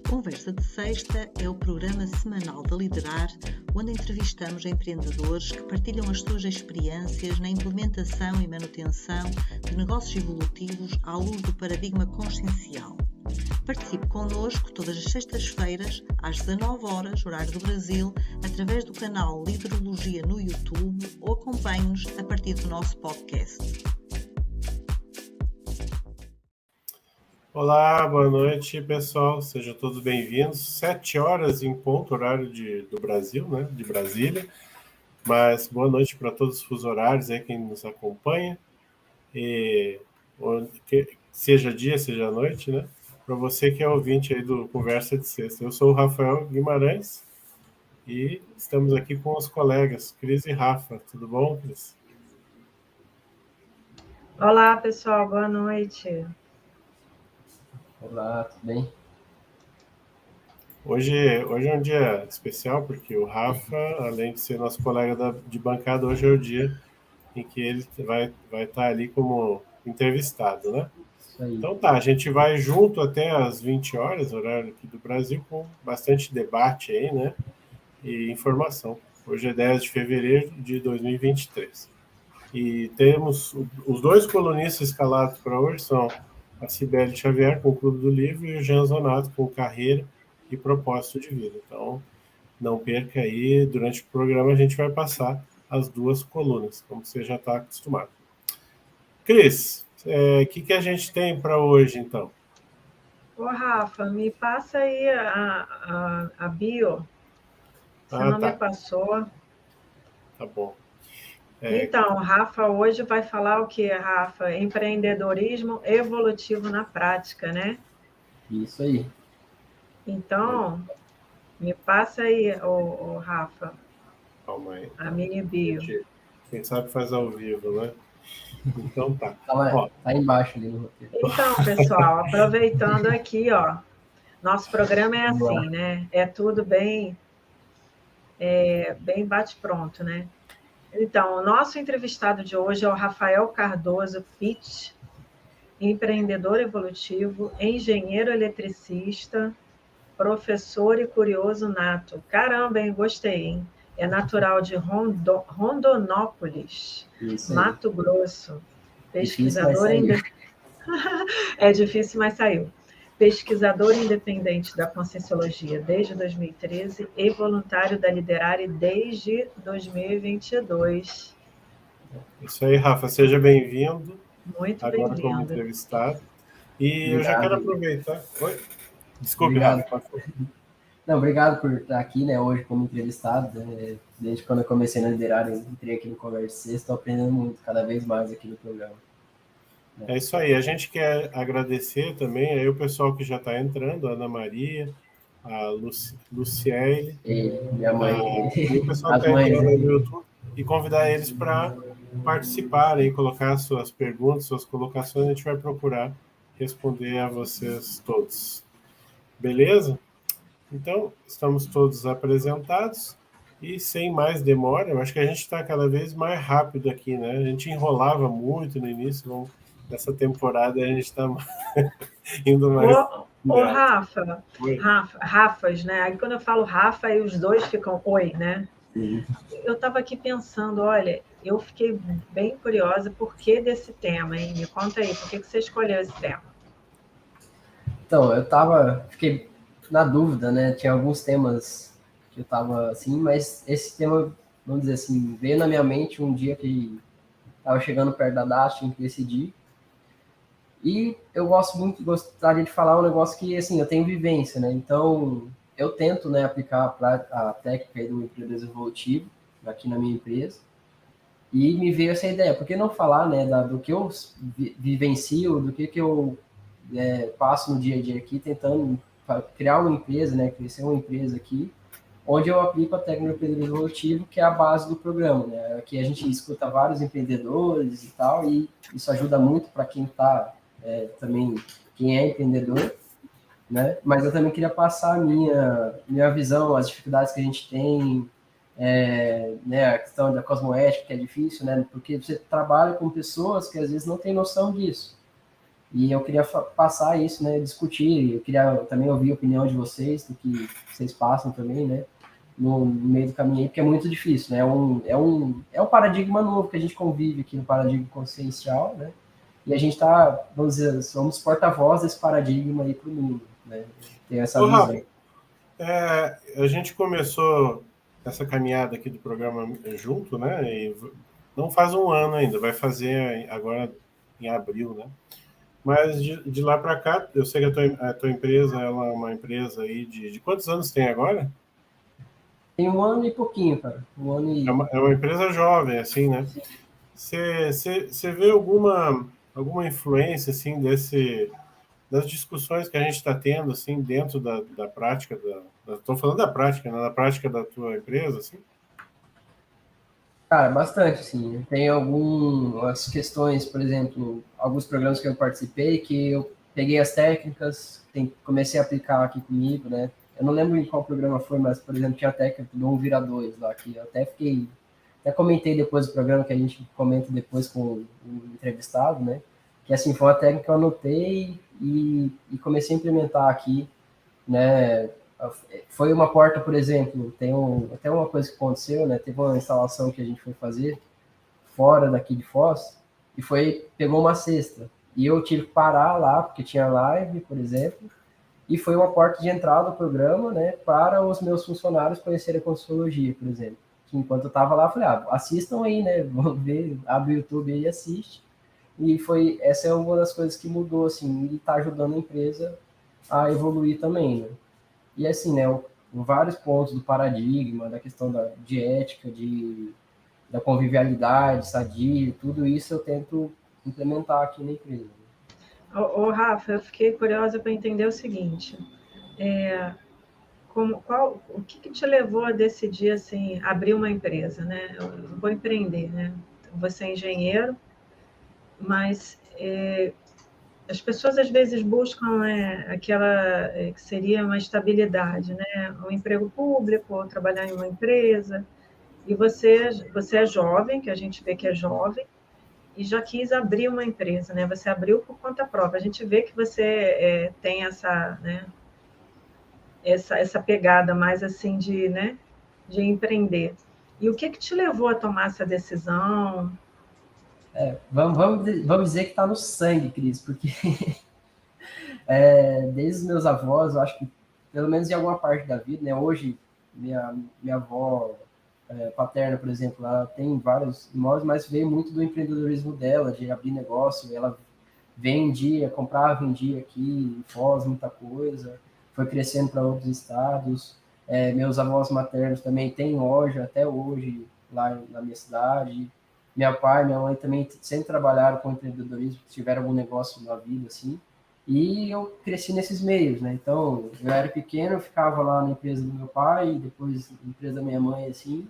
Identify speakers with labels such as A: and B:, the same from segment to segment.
A: Conversa de Sexta é o programa semanal da Liderar, onde entrevistamos empreendedores que partilham as suas experiências na implementação e manutenção de negócios evolutivos à luz do paradigma consciencial. Participe connosco todas as sextas-feiras, às 19 horas, horário do Brasil, através do canal Liderologia no YouTube ou acompanhe-nos a partir do nosso podcast.
B: Olá, boa noite, pessoal. Sejam todos bem-vindos. 7 horas em ponto, horário do Brasil, né? De Brasília. Mas boa noite para todos os fusos horários aí, quem nos acompanha. E seja dia, seja noite, né? Para você que é ouvinte aí do Conversa de Sexta. Eu sou o Rafael Guimarães e estamos aqui com os colegas Cris e Rafa. Tudo bom, Cris?
C: Olá, pessoal. Boa noite.
D: Olá, tudo bem?
B: Hoje é um dia especial, porque o Rafa, além de ser nosso colega de bancada, hoje é o dia em que ele vai estar ali como entrevistado, né?
D: Isso aí.
B: Então tá, a gente vai junto até às 20 horas, horário aqui do Brasil, com bastante debate aí, né? E informação. Hoje é 10 de fevereiro de 2023. E temos os dois colunistas escalados para hoje, são a Cibele Xavier, com o Clube do Livro, e o Jean Zonato, com Carreira e Propósito de Vida. Então, não perca aí, durante o programa a gente vai passar as duas colunas, como você já está acostumado. Cris, o que a gente tem para hoje, então?
C: Ô, Rafa, me passa aí a bio. Você não
B: tá.
C: me passou.
B: Tá bom.
C: Então, Rafa hoje vai falar o que, Rafa? Empreendedorismo evolutivo na prática, né?
D: Isso aí.
C: Então, me passa aí, ô Rafa.
B: Calma aí.
C: A mini bio.
B: Quem sabe faz ao vivo, né? Então tá.
D: Tá embaixo ali no roteiro.
C: Então, pessoal, aproveitando aqui, ó. Nosso programa é assim, né? É tudo bem bate-pronto, né? Então, o nosso entrevistado de hoje é o Rafael Cardoso Pitt, empreendedor evolutivo, engenheiro eletricista, professor e curioso nato. Caramba, hein? Gostei, hein? É natural de Rondonópolis, Mato Grosso. Pesquisador É difícil, mas saiu. Pesquisador independente da Conscienciologia desde 2013 e voluntário da Liderare desde 2022.
B: Isso aí, Rafa, seja bem-vindo.
C: Muito
B: agora
C: bem-vindo.
B: Como entrevistado. E
D: Obrigado.
B: Eu já quero aproveitar. Oi? Desculpe,
D: Obrigado.
B: Rafa.
D: Não, obrigado por estar aqui, né, hoje como entrevistado. Desde quando eu comecei na Liderare, eu entrei aqui no Conversa, estou aprendendo muito, cada vez mais aqui no programa.
B: É isso aí. A gente quer agradecer também aí o pessoal que já está entrando, a Ana Maria, a Luciele,
D: Minha mãe,
B: e o pessoal que está entrando aí no YouTube, e convidar eles para participarem, colocar suas perguntas, suas colocações. A gente vai procurar responder a vocês todos. Beleza? Então, estamos todos apresentados e sem mais demora, eu acho que a gente está cada vez mais rápido aqui, né? A gente enrolava muito no início, nessa temporada a gente está indo mais...
C: Ô, Rafas, né? Aí quando eu falo Rafa, aí os dois ficam oi, né?
D: Sim.
C: Eu estava aqui pensando, olha, eu fiquei bem curiosa, por que desse tema, hein? Me conta aí, por que você escolheu esse tema?
D: Então, fiquei na dúvida, né? Tinha alguns temas que eu tava assim, mas esse tema, vamos dizer assim, veio na minha mente um dia que tava chegando perto da data, tinha que decidir. E eu gostaria de falar um negócio que, assim, eu tenho vivência, né? Então, eu tento, né, aplicar a técnica aí do empreendedorismo evolutivo aqui na minha empresa. E me veio essa ideia, por que não falar, né, do que eu vivencio, do que eu passo no dia a dia aqui, tentando criar uma empresa, né, crescer uma empresa aqui, onde eu aplico a técnica do empreendedorismo evolutivo, que é a base do programa, né? Aqui a gente escuta vários empreendedores e tal, e isso ajuda muito para quem está também, quem é empreendedor, né? Mas eu também queria passar a minha visão, as dificuldades que a gente tem, né, a questão da cosmoética, que é difícil, né? Porque você trabalha com pessoas que às vezes não têm noção disso. E eu queria passar isso, né, discutir, eu queria também ouvir a opinião de vocês, do que vocês passam também, né, no meio do caminho aí, porque é muito difícil, né, é um paradigma novo que a gente convive aqui no paradigma consciencial, né, e a gente está, vamos dizer, somos porta-voz desse paradigma aí para o mundo, né, ter essa
B: Ô,
D: visão.
B: Rafa, a gente começou essa caminhada aqui do programa junto, né? E não faz um ano ainda, vai fazer agora em abril, né? Mas de lá para cá, eu sei que a tua empresa ela é uma empresa aí de quantos anos tem agora?
D: Tem um ano e pouquinho, cara, um ano e...
B: É uma empresa jovem, assim, né? Você vê alguma influência, assim, das discussões que a gente está tendo, assim, dentro da prática estou falando da prática, né? Da prática da tua empresa, assim?
D: Cara, bastante, sim. Tem algumas questões, por exemplo, alguns programas que eu participei que eu peguei as técnicas, comecei a aplicar aqui comigo, né? Eu não lembro em qual programa foi, mas, por exemplo, tinha a técnica do 1 vira 2 lá, que eu até comentei depois do programa, que a gente comenta depois com o entrevistado, né? Que, assim, foi uma técnica que eu anotei e comecei a implementar aqui, né? Foi uma porta, por exemplo, até uma coisa que aconteceu, né? Teve uma instalação que a gente foi fazer fora daqui de Foz e pegou uma cesta. E eu tive que parar lá, porque tinha live, por exemplo, e foi uma porta de entrada do programa, né, para os meus funcionários conhecerem a Conscienciologia, por exemplo. Que enquanto eu estava lá, eu falei, assistam aí, né, vão ver, abre o YouTube aí e assiste. E essa é uma das coisas que mudou, assim, e está ajudando a empresa a evoluir também, né. E assim, né, vários pontos do paradigma, da questão de ética, da convivialidade, sadio, tudo isso eu tento implementar aqui na empresa.
C: Ô, Rafa, eu fiquei curiosa para entender o seguinte: o que te levou a decidir assim, abrir uma empresa, né? Eu vou empreender, né? Você é engenheiro, mas as pessoas às vezes buscam aquela que seria uma estabilidade, né? Um emprego público, ou trabalhar em uma empresa. E você é jovem, que a gente vê que é jovem, e já quis abrir uma empresa, né? Você abriu por conta própria. A gente vê que você tem essa, né? Essa pegada mais assim de, né? De empreender. E o que te levou a tomar essa decisão?
D: Vamos dizer que está no sangue, Cris, porque desde os meus avós, eu acho que, pelo menos em alguma parte da vida, né? Hoje, minha avó paterna, por exemplo, ela tem vários imóveis, mas veio muito do empreendedorismo dela, de abrir negócio. Ela vendia, comprava, vendia aqui em Foz, muita coisa. Foi crescendo para outros estados. Meus avós maternos também têm loja até hoje lá na minha cidade. Meu pai e minha mãe também sempre trabalharam com empreendedorismo, tiveram algum negócio na vida, assim. E eu cresci nesses meios, né? Então, eu era pequeno, eu ficava lá na empresa do meu pai, depois na empresa da minha mãe, assim,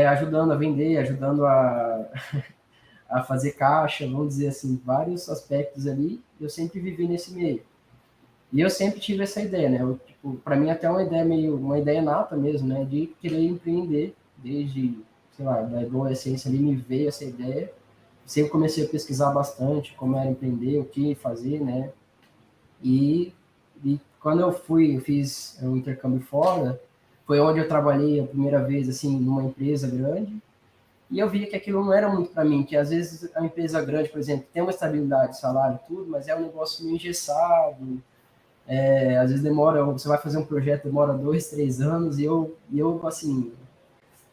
D: ajudando a vender, ajudando a fazer caixa, vamos dizer assim, vários aspectos ali. Eu sempre vivi nesse meio. E eu sempre tive essa ideia, né? Tipo, para mim até uma ideia nata mesmo, né? De querer empreender desde, sei lá, da adolescência ali me veio essa ideia. Sempre comecei a pesquisar bastante como era empreender, o que fazer, né? E quando eu fiz o intercâmbio fora, foi onde eu trabalhei a primeira vez, assim, numa empresa grande. E eu via que aquilo não era muito para mim, que às vezes a empresa grande, por exemplo, tem uma estabilidade de salário e tudo, mas é um negócio meio engessado. Às vezes você vai fazer um projeto, demora 2, 3 anos, e eu assim,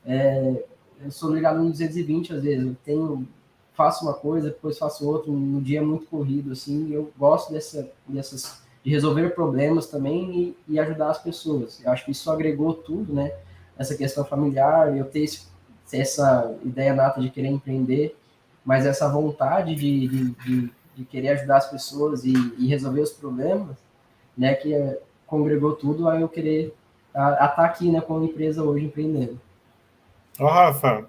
D: eu sou ligado no 220 às vezes, faço uma coisa, depois faço outra, no dia é muito corrido, assim, e eu gosto de resolver problemas também e ajudar as pessoas. Eu acho que isso agregou tudo, né? Essa questão familiar, eu ter essa ideia nata de querer empreender, mas essa vontade de querer ajudar as pessoas e resolver os problemas, né? Que congregou tudo a eu querer estar aqui, né, com a empresa hoje empreendendo.
B: Ó, Rafa,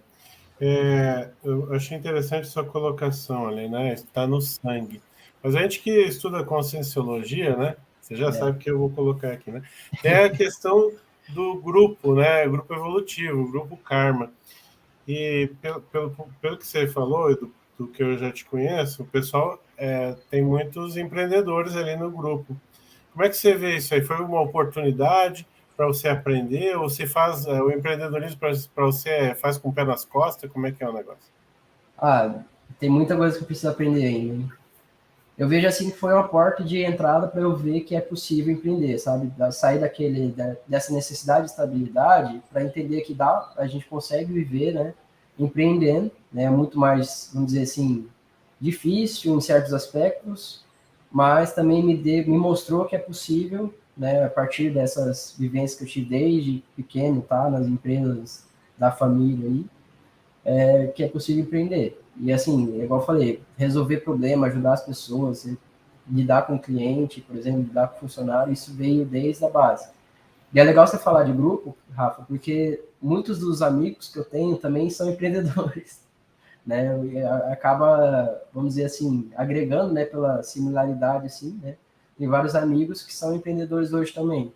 B: eu achei interessante sua colocação ali, né? Está no sangue. Mas a gente que estuda conscienciologia, né? Você já sabe que eu vou colocar aqui, né? Tem a questão do grupo, né? Grupo evolutivo, grupo karma. E pelo que você falou, Edu, do que eu já te conheço, o pessoal tem muitos empreendedores ali no grupo. Como é que você vê isso aí? Foi uma oportunidade para você aprender? Ou você faz o empreendedorismo para você faz com o pé nas costas? Como é que é o negócio?
D: Tem muita coisa que eu preciso aprender ainda, hein? Eu vejo assim que foi uma porta de entrada para eu ver que é possível empreender, sabe? Sair dessa necessidade de estabilidade para entender que a gente consegue viver, né? Empreendendo, né? É muito mais, vamos dizer assim, difícil em certos aspectos, mas também me mostrou que é possível, né? A partir dessas vivências que eu tive desde pequeno, tá? Nas empresas da família aí, que é possível empreender. E assim, igual eu falei, resolver problema, ajudar as pessoas, lidar com o cliente, por exemplo, lidar com o funcionário, isso veio desde a base. E é legal você falar de grupo, Rafa, porque muitos dos amigos que eu tenho também são empreendedores, né? E acaba, vamos dizer assim, agregando, né, pela similaridade, assim, né? Tem vários amigos que são empreendedores hoje também.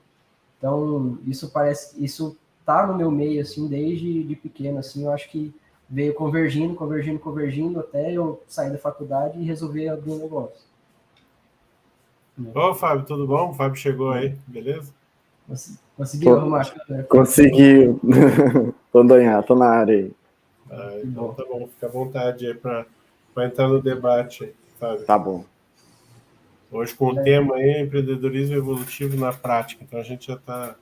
D: Então, isso tá no meu meio, assim, desde de pequeno, assim, eu acho que veio convergindo, até eu sair da faculdade e resolver abrir um negócio.
B: Ô, Fábio, tudo bom? O Fábio chegou aí, beleza?
D: Conseguiu arrumar a câmera?
E: Conseguiu. Tô na área aí.
B: Então tá bom, fica à vontade aí para entrar no debate aí, Fábio.
E: Tá bom.
B: Hoje com o tema aí, empreendedorismo evolutivo na prática. Então a gente já está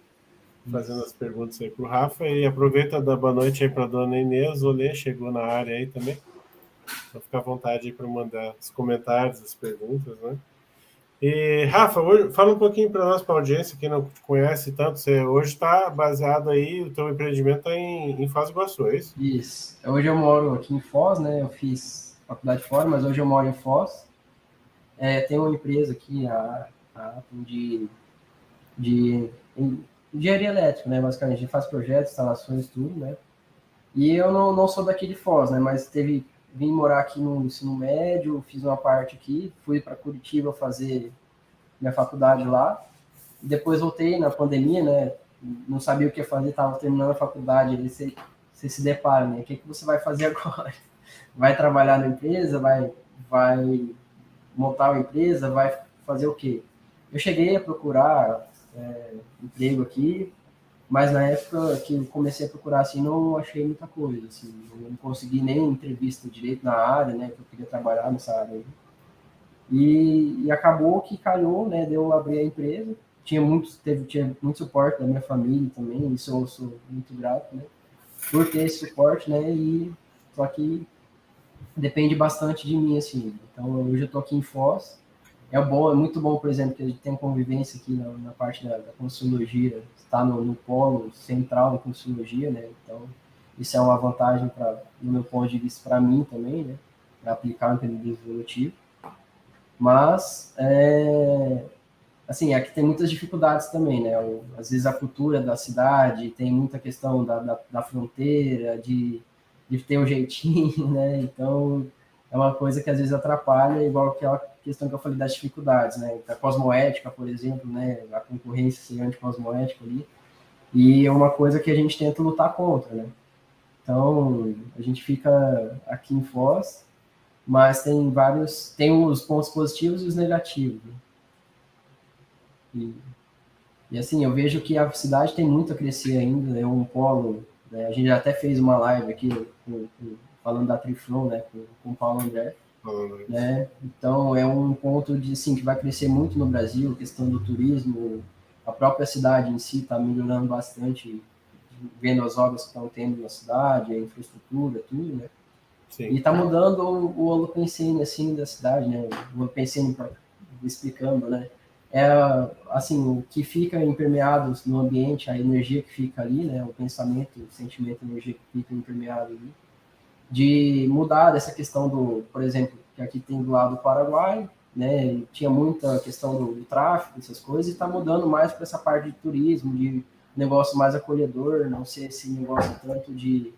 B: fazendo as perguntas aí para o Rafa e aproveita da boa noite aí para a dona Inês Olê, chegou na área aí também. Então fica à vontade aí para mandar os comentários, as perguntas, né? E, Rafa, hoje, fala um pouquinho para nós, para a audiência que não te conhece tanto, você hoje está baseado aí, o teu empreendimento está em Foz do Iguaçu, é isso?
D: Isso. Hoje eu moro aqui em Foz, né? Eu fiz faculdade fora, mas hoje eu moro em Foz. Tem uma empresa aqui, de engenharia elétrica, né? Basicamente, a gente faz projetos, instalações, tudo, né? E eu não sou daqui de Foz, né? Mas vim morar aqui no ensino médio, fiz uma parte aqui, fui para Curitiba fazer minha faculdade lá. Depois voltei na pandemia, né? Não sabia o que fazer, estava terminando a faculdade. Aí você se depara, né? O que você vai fazer agora? Vai trabalhar na empresa? Vai montar uma empresa? Vai fazer o quê? Eu cheguei a procurar emprego aqui, mas na época que eu comecei a procurar, assim, não achei muita coisa, assim, não consegui nem entrevista direito na área, né, que eu queria trabalhar nessa área aí. E acabou que calhou, né, de eu abrir a empresa, tinha muito suporte da minha família também, isso eu sou muito grato, né, por ter esse suporte, né, só que depende bastante de mim, assim. Então, hoje eu tô aqui em Foz, é muito bom, por exemplo, que a gente tem convivência aqui na parte da Consciologia, está no polo central da Consciologia, né? Então, isso é uma vantagem, no meu ponto de vista, para mim também, né? Para aplicar o empreendedorismo evolutivo. Mas, assim, aqui tem muitas dificuldades também, né? Às vezes a cultura da cidade, tem muita questão da fronteira, de ter um jeitinho, né? Então, é uma coisa que às vezes atrapalha, igual aquela questão que eu falei das dificuldades, né? A cosmoética, por exemplo, né? A concorrência ser anticosmoética ali. E é uma coisa que a gente tenta lutar contra, né? Então, a gente fica aqui em Foz, mas tem os pontos positivos e os negativos, né? E assim, eu vejo que a cidade tem muito a crescer ainda, é um polo, né? A gente já até fez uma live aqui falando da Triflon, né, com o Paulo André, né? Então é um ponto assim, que vai crescer muito no Brasil, questão do turismo, a própria cidade em si está melhorando bastante, vendo as obras que estão tendo na cidade, a infraestrutura, tudo, né? Sim. E está mudando o holopensene, assim, da cidade, né? O holopensene, explicando, né? Assim, o que fica impermeado no ambiente, a energia que fica ali, né? O pensamento, o sentimento, a energia que fica impermeado ali, de mudar dessa questão por exemplo, que aqui tem do lado do Paraguai, né, tinha muita questão do tráfico, essas coisas, e está mudando mais para essa parte de turismo, de negócio mais acolhedor, não ser esse negócio tanto de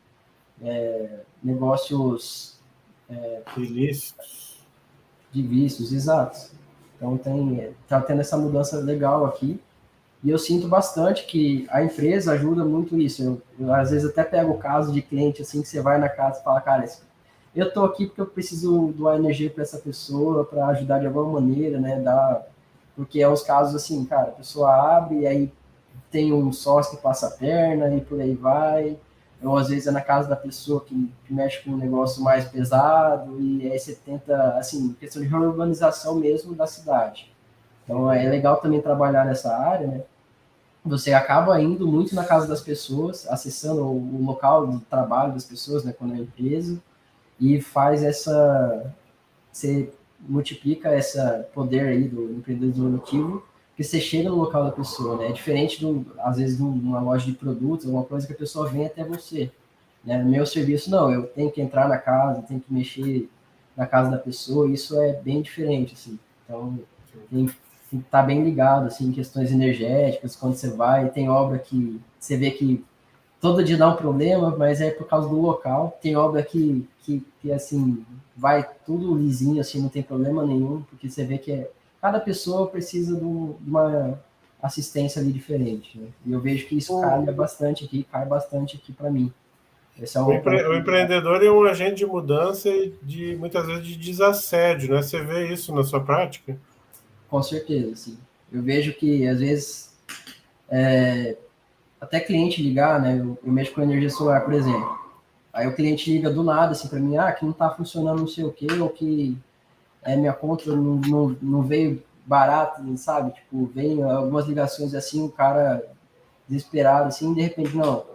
D: negócios
B: ilícitos.
D: De vícios, exato. Então está tendo essa mudança legal aqui. E eu sinto bastante que a empresa ajuda muito isso. Eu às vezes até pego o caso de cliente assim, que você vai na casa e fala, cara, eu estou aqui porque eu preciso doar energia para essa pessoa, para ajudar de alguma maneira, né? Porque é uns casos assim, cara, a pessoa abre e aí tem um sócio que passa a perna e por aí vai. Ou às vezes é na casa da pessoa que mexe com um negócio mais pesado, e aí você tenta, assim, questão de reurbanização mesmo da cidade. Então é legal também trabalhar nessa área, né? Você acaba indo muito na casa das pessoas, acessando o local de trabalho das pessoas, né, quando é empresa, e faz você multiplica esse poder aí do empreendedorismo, que você chega no local da pessoa, né? É diferente, às vezes, de uma loja de produtos, alguma coisa que a pessoa vem até você. Né? No meu serviço, não, eu tenho que entrar na casa, tenho que mexer na casa da pessoa, isso é bem diferente, assim. Então, tem que estar bem ligado, assim, em questões energéticas, quando você vai, tem obra que você vê que todo dia dá um problema, mas é por causa do local. Tem obra que assim, vai tudo lisinho, assim, não tem problema nenhum, porque você vê que cada pessoa precisa de uma assistência ali diferente, né? E eu vejo que isso cai bastante aqui para mim. Esse é
B: O empreendedor é um agente de mudança e muitas vezes de desassédio, né? Você vê isso na sua prática?
D: Com certeza, sim. Eu vejo que, às vezes, até cliente ligar, né? Eu mexo com energia solar, por exemplo. Aí o cliente liga do nada, assim, para mim, que não tá funcionando não sei o quê, ou que minha conta não veio barato, sabe? Tipo, vem algumas ligações assim, o cara desesperado, assim, de repente, não.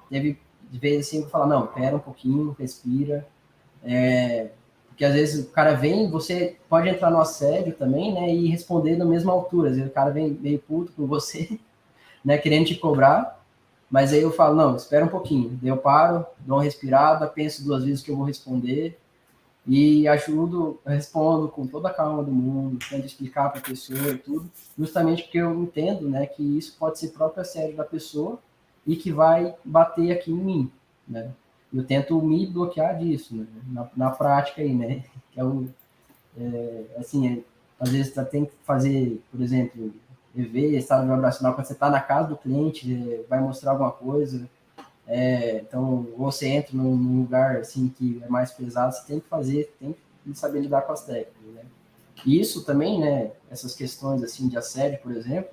D: Teve de vez assim, falar, não, pera um pouquinho, respira. Porque às vezes o cara vem, você pode entrar no assédio também, né? E responder na mesma altura. Às vezes o cara vem meio puto com você, né? Querendo te cobrar. Mas aí eu falo, não, espera um pouquinho. Daí eu paro, dou uma respirada, penso 2 vezes o que eu vou responder e respondo com toda a calma do mundo, tento explicar para a pessoa e tudo, justamente porque eu entendo, né, que isso pode ser próprio assédio da pessoa e que vai bater aqui em mim, né? Eu tento me bloquear disso, né, na prática aí, né? Que assim, às vezes você tem que fazer, por exemplo, EV, estado vibracional, quando você está na casa do cliente, vai mostrar alguma coisa, então, ou você entra num lugar assim que é mais pesado, você tem que saber lidar com as técnicas, né? E isso também, né, essas questões assim de assédio, por exemplo,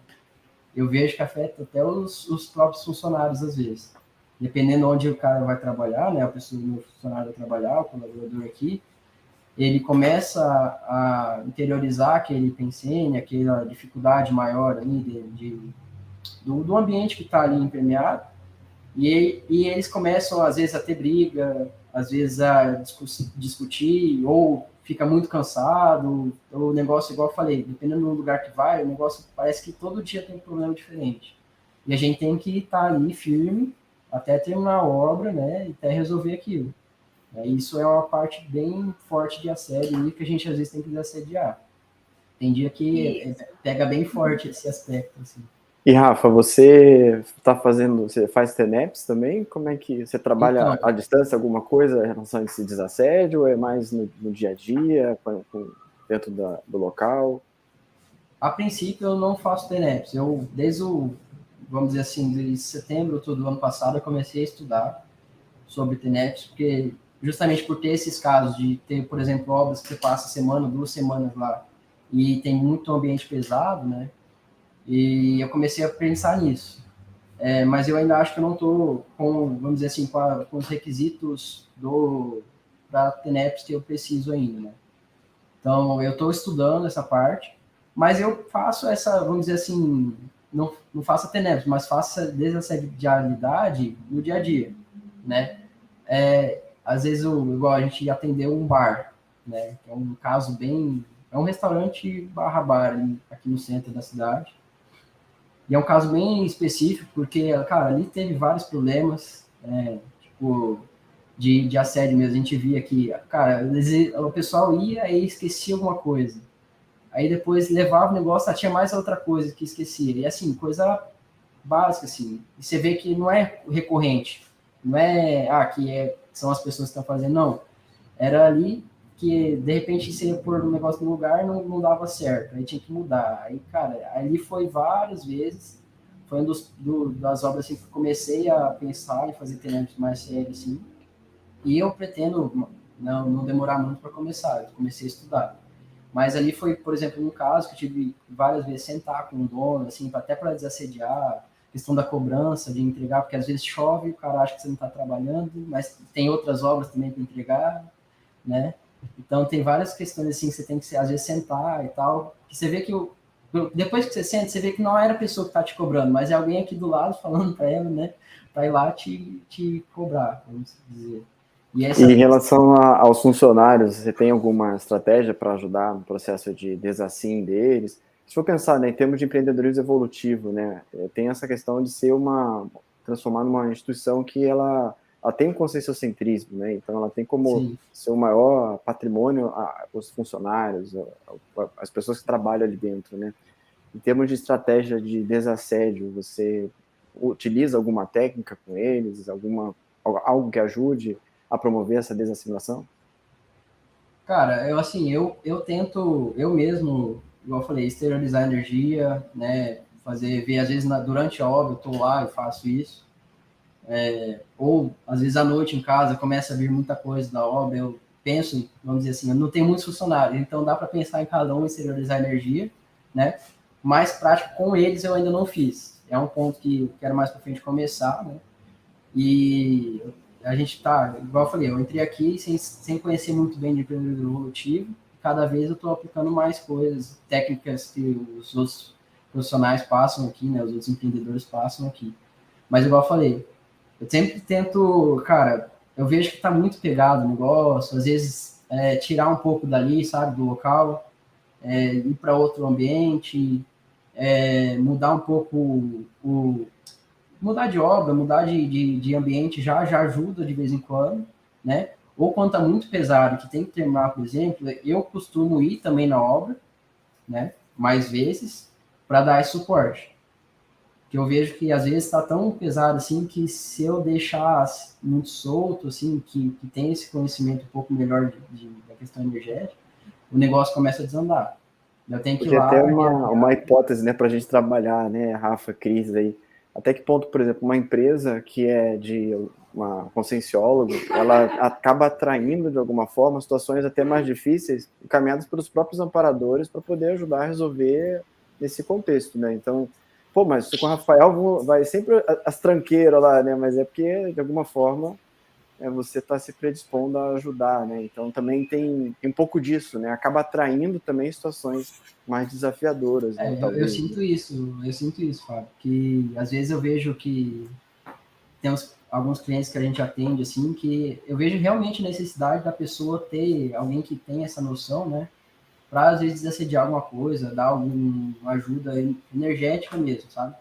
D: eu vejo que afeta até os próprios funcionários às vezes. Dependendo onde o cara vai trabalhar, né, a pessoa, o meu funcionário vai trabalhar, o colaborador aqui, ele começa a interiorizar que ele tem aquela dificuldade maior ali do ambiente que está ali impermeado, e eles começam, às vezes, a ter briga, às vezes a discutir, ou fica muito cansado. O negócio, igual eu falei, dependendo do lugar que vai, o negócio parece que todo dia tem um problema diferente. E a gente tem que estar ali firme até terminar a obra, né, e até resolver aquilo. Isso é uma parte bem forte de assédio que a gente, às vezes, tem que desassediar. Tem dia que pega bem forte esse aspecto, assim.
E: E Rafa, você faz TENEPS também? Como é que você trabalha à distância, alguma coisa em relação a esse desassédio, ou é mais no dia a dia, dentro do local?
D: A princípio eu não faço TENEPS, vamos dizer assim, de setembro do ano passado eu comecei a estudar sobre TENEPS, porque justamente por ter esses casos de ter, por exemplo, obras que você passa semana, 2 semanas lá, e tem muito ambiente pesado, né? E eu comecei a pensar nisso. Mas eu ainda acho que eu não estou vamos dizer assim, com os requisitos da TENEPS que eu preciso ainda, né? Então, eu estou estudando essa parte, mas eu faço vamos dizer assim, não faço a TENEPS, mas faço a desassediabilidade no dia a dia, né? Às vezes, igual a gente atendeu um bar, né? É um caso é um restaurante /bar aqui no centro da cidade. E é um caso bem específico, porque, cara, ali teve vários problemas, tipo, de assédio mesmo. A gente via que, cara, o pessoal ia e esquecia alguma coisa. Aí depois levava o negócio, tinha mais outra coisa que esquecia. E assim, coisa básica, assim. E você vê que não é recorrente. Não é, são as pessoas que estão fazendo, não. Era ali que, de repente, você ia pôr um negócio no lugar, não dava certo. Aí tinha que mudar. Aí, cara, ali foi várias vezes. Foi das obras assim, que comecei a pensar em fazer TENEPS mais sério, assim. E eu pretendo, não demorar muito para começar. Eu comecei a estudar. Mas ali foi, por exemplo, um caso que eu tive várias vezes sentar com o dono, assim, até para desassediar, questão da cobrança, de entregar, porque às vezes chove, o cara acha que você não está trabalhando, mas tem outras obras também para entregar, né? Então tem várias questões assim que você tem que, às vezes, sentar e tal, que você vê que depois que você senta, você vê que não era a pessoa que está te cobrando, mas é alguém aqui do lado falando para ela, né? Para ir lá te cobrar, vamos dizer.
E: E em relação aos funcionários, você tem alguma estratégia para ajudar no processo de desassim deles? Se for pensar, né, em termos de empreendedorismo evolutivo, né, tem essa questão de ser transformar numa instituição que ela tem um conscienciocentrismo, né? Então ela tem como
D: Sim.
E: seu maior patrimônio os funcionários, as pessoas que trabalham ali dentro, né? Em termos de estratégia de desassédio, você utiliza alguma técnica com eles, algo que ajude a promover essa desassimilação?
D: Cara, eu tento, eu mesmo, igual eu falei, exteriorizar energia, né, ver, às vezes, durante a obra, eu tô lá, eu faço isso, ou, às vezes, à noite em casa, começa a vir muita coisa da obra, eu penso, vamos dizer assim, eu não tenho muitos funcionários, então dá para pensar em cada um, exteriorizar energia, né, mais prático com eles eu ainda não fiz, é um ponto que eu quero mais para frente começar, né, e a gente tá, igual eu falei, eu entrei aqui sem conhecer muito bem de empreendedorismo evolutivo, cada vez eu estou aplicando mais coisas, técnicas que os outros profissionais passam aqui, né, os outros empreendedores passam aqui. Mas igual eu falei, eu sempre tento, cara, eu vejo que está muito pegado o negócio, às vezes tirar um pouco dali, sabe, do local, ir para outro ambiente, mudar um pouco mudar de obra, mudar de ambiente já ajuda de vez em quando, né? Ou quando está muito pesado, que tem que terminar, por exemplo, eu costumo ir também na obra, né? Mais vezes, para dar esse suporte. Que eu vejo que às vezes está tão pesado assim que se eu deixar muito solto, assim, que tem esse conhecimento um pouco melhor da questão energética, o negócio começa a desandar. Eu tenho que ir lá.
E: Até uma hipótese, né, para a gente trabalhar, né, Rafa, Cris, aí. Até que ponto, por exemplo, uma empresa que é de uma consciencióloga, ela acaba atraindo, de alguma forma, situações até mais difíceis, encaminhadas pelos próprios amparadores para poder ajudar a resolver nesse contexto, né? Então, pô, mas com o Rafael vai sempre as tranqueiras lá, né? Mas é porque, de alguma forma, você está se predispondo a ajudar, né? Então, também tem um pouco disso, né? Acaba atraindo também situações mais desafiadoras, né?
D: Eu sinto isso, Fábio, que às vezes eu vejo que temos alguns clientes que a gente atende, assim, que eu vejo realmente a necessidade da pessoa ter alguém que tem essa noção, né, para às vezes desassediar alguma coisa, dar alguma ajuda energética mesmo, sabe?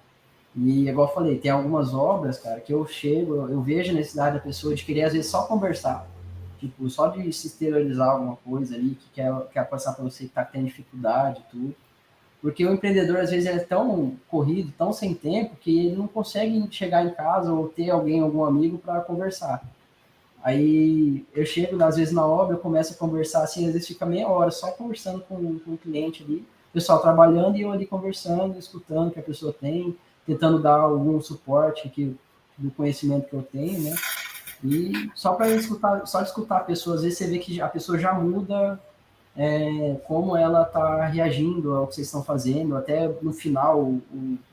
D: E igual eu falei, tem algumas obras, cara, que eu vejo a necessidade da pessoa de querer às vezes só conversar, tipo, só de se exteriorizar alguma coisa ali, que quer passar para você que tá tendo dificuldade e tudo. Porque o empreendedor, às vezes, é tão corrido, tão sem tempo, que ele não consegue chegar em casa ou ter algum amigo para conversar. Aí eu chego, às vezes, na obra, eu começo a conversar, assim, às vezes fica meia hora só conversando com o cliente ali, o pessoal trabalhando e eu ali conversando, escutando o que a pessoa tem, tentando dar algum suporte do conhecimento que eu tenho, né? E só para escutar, só de escutar a pessoa, às vezes você vê que a pessoa já muda como ela está reagindo ao que vocês estão fazendo, até no final o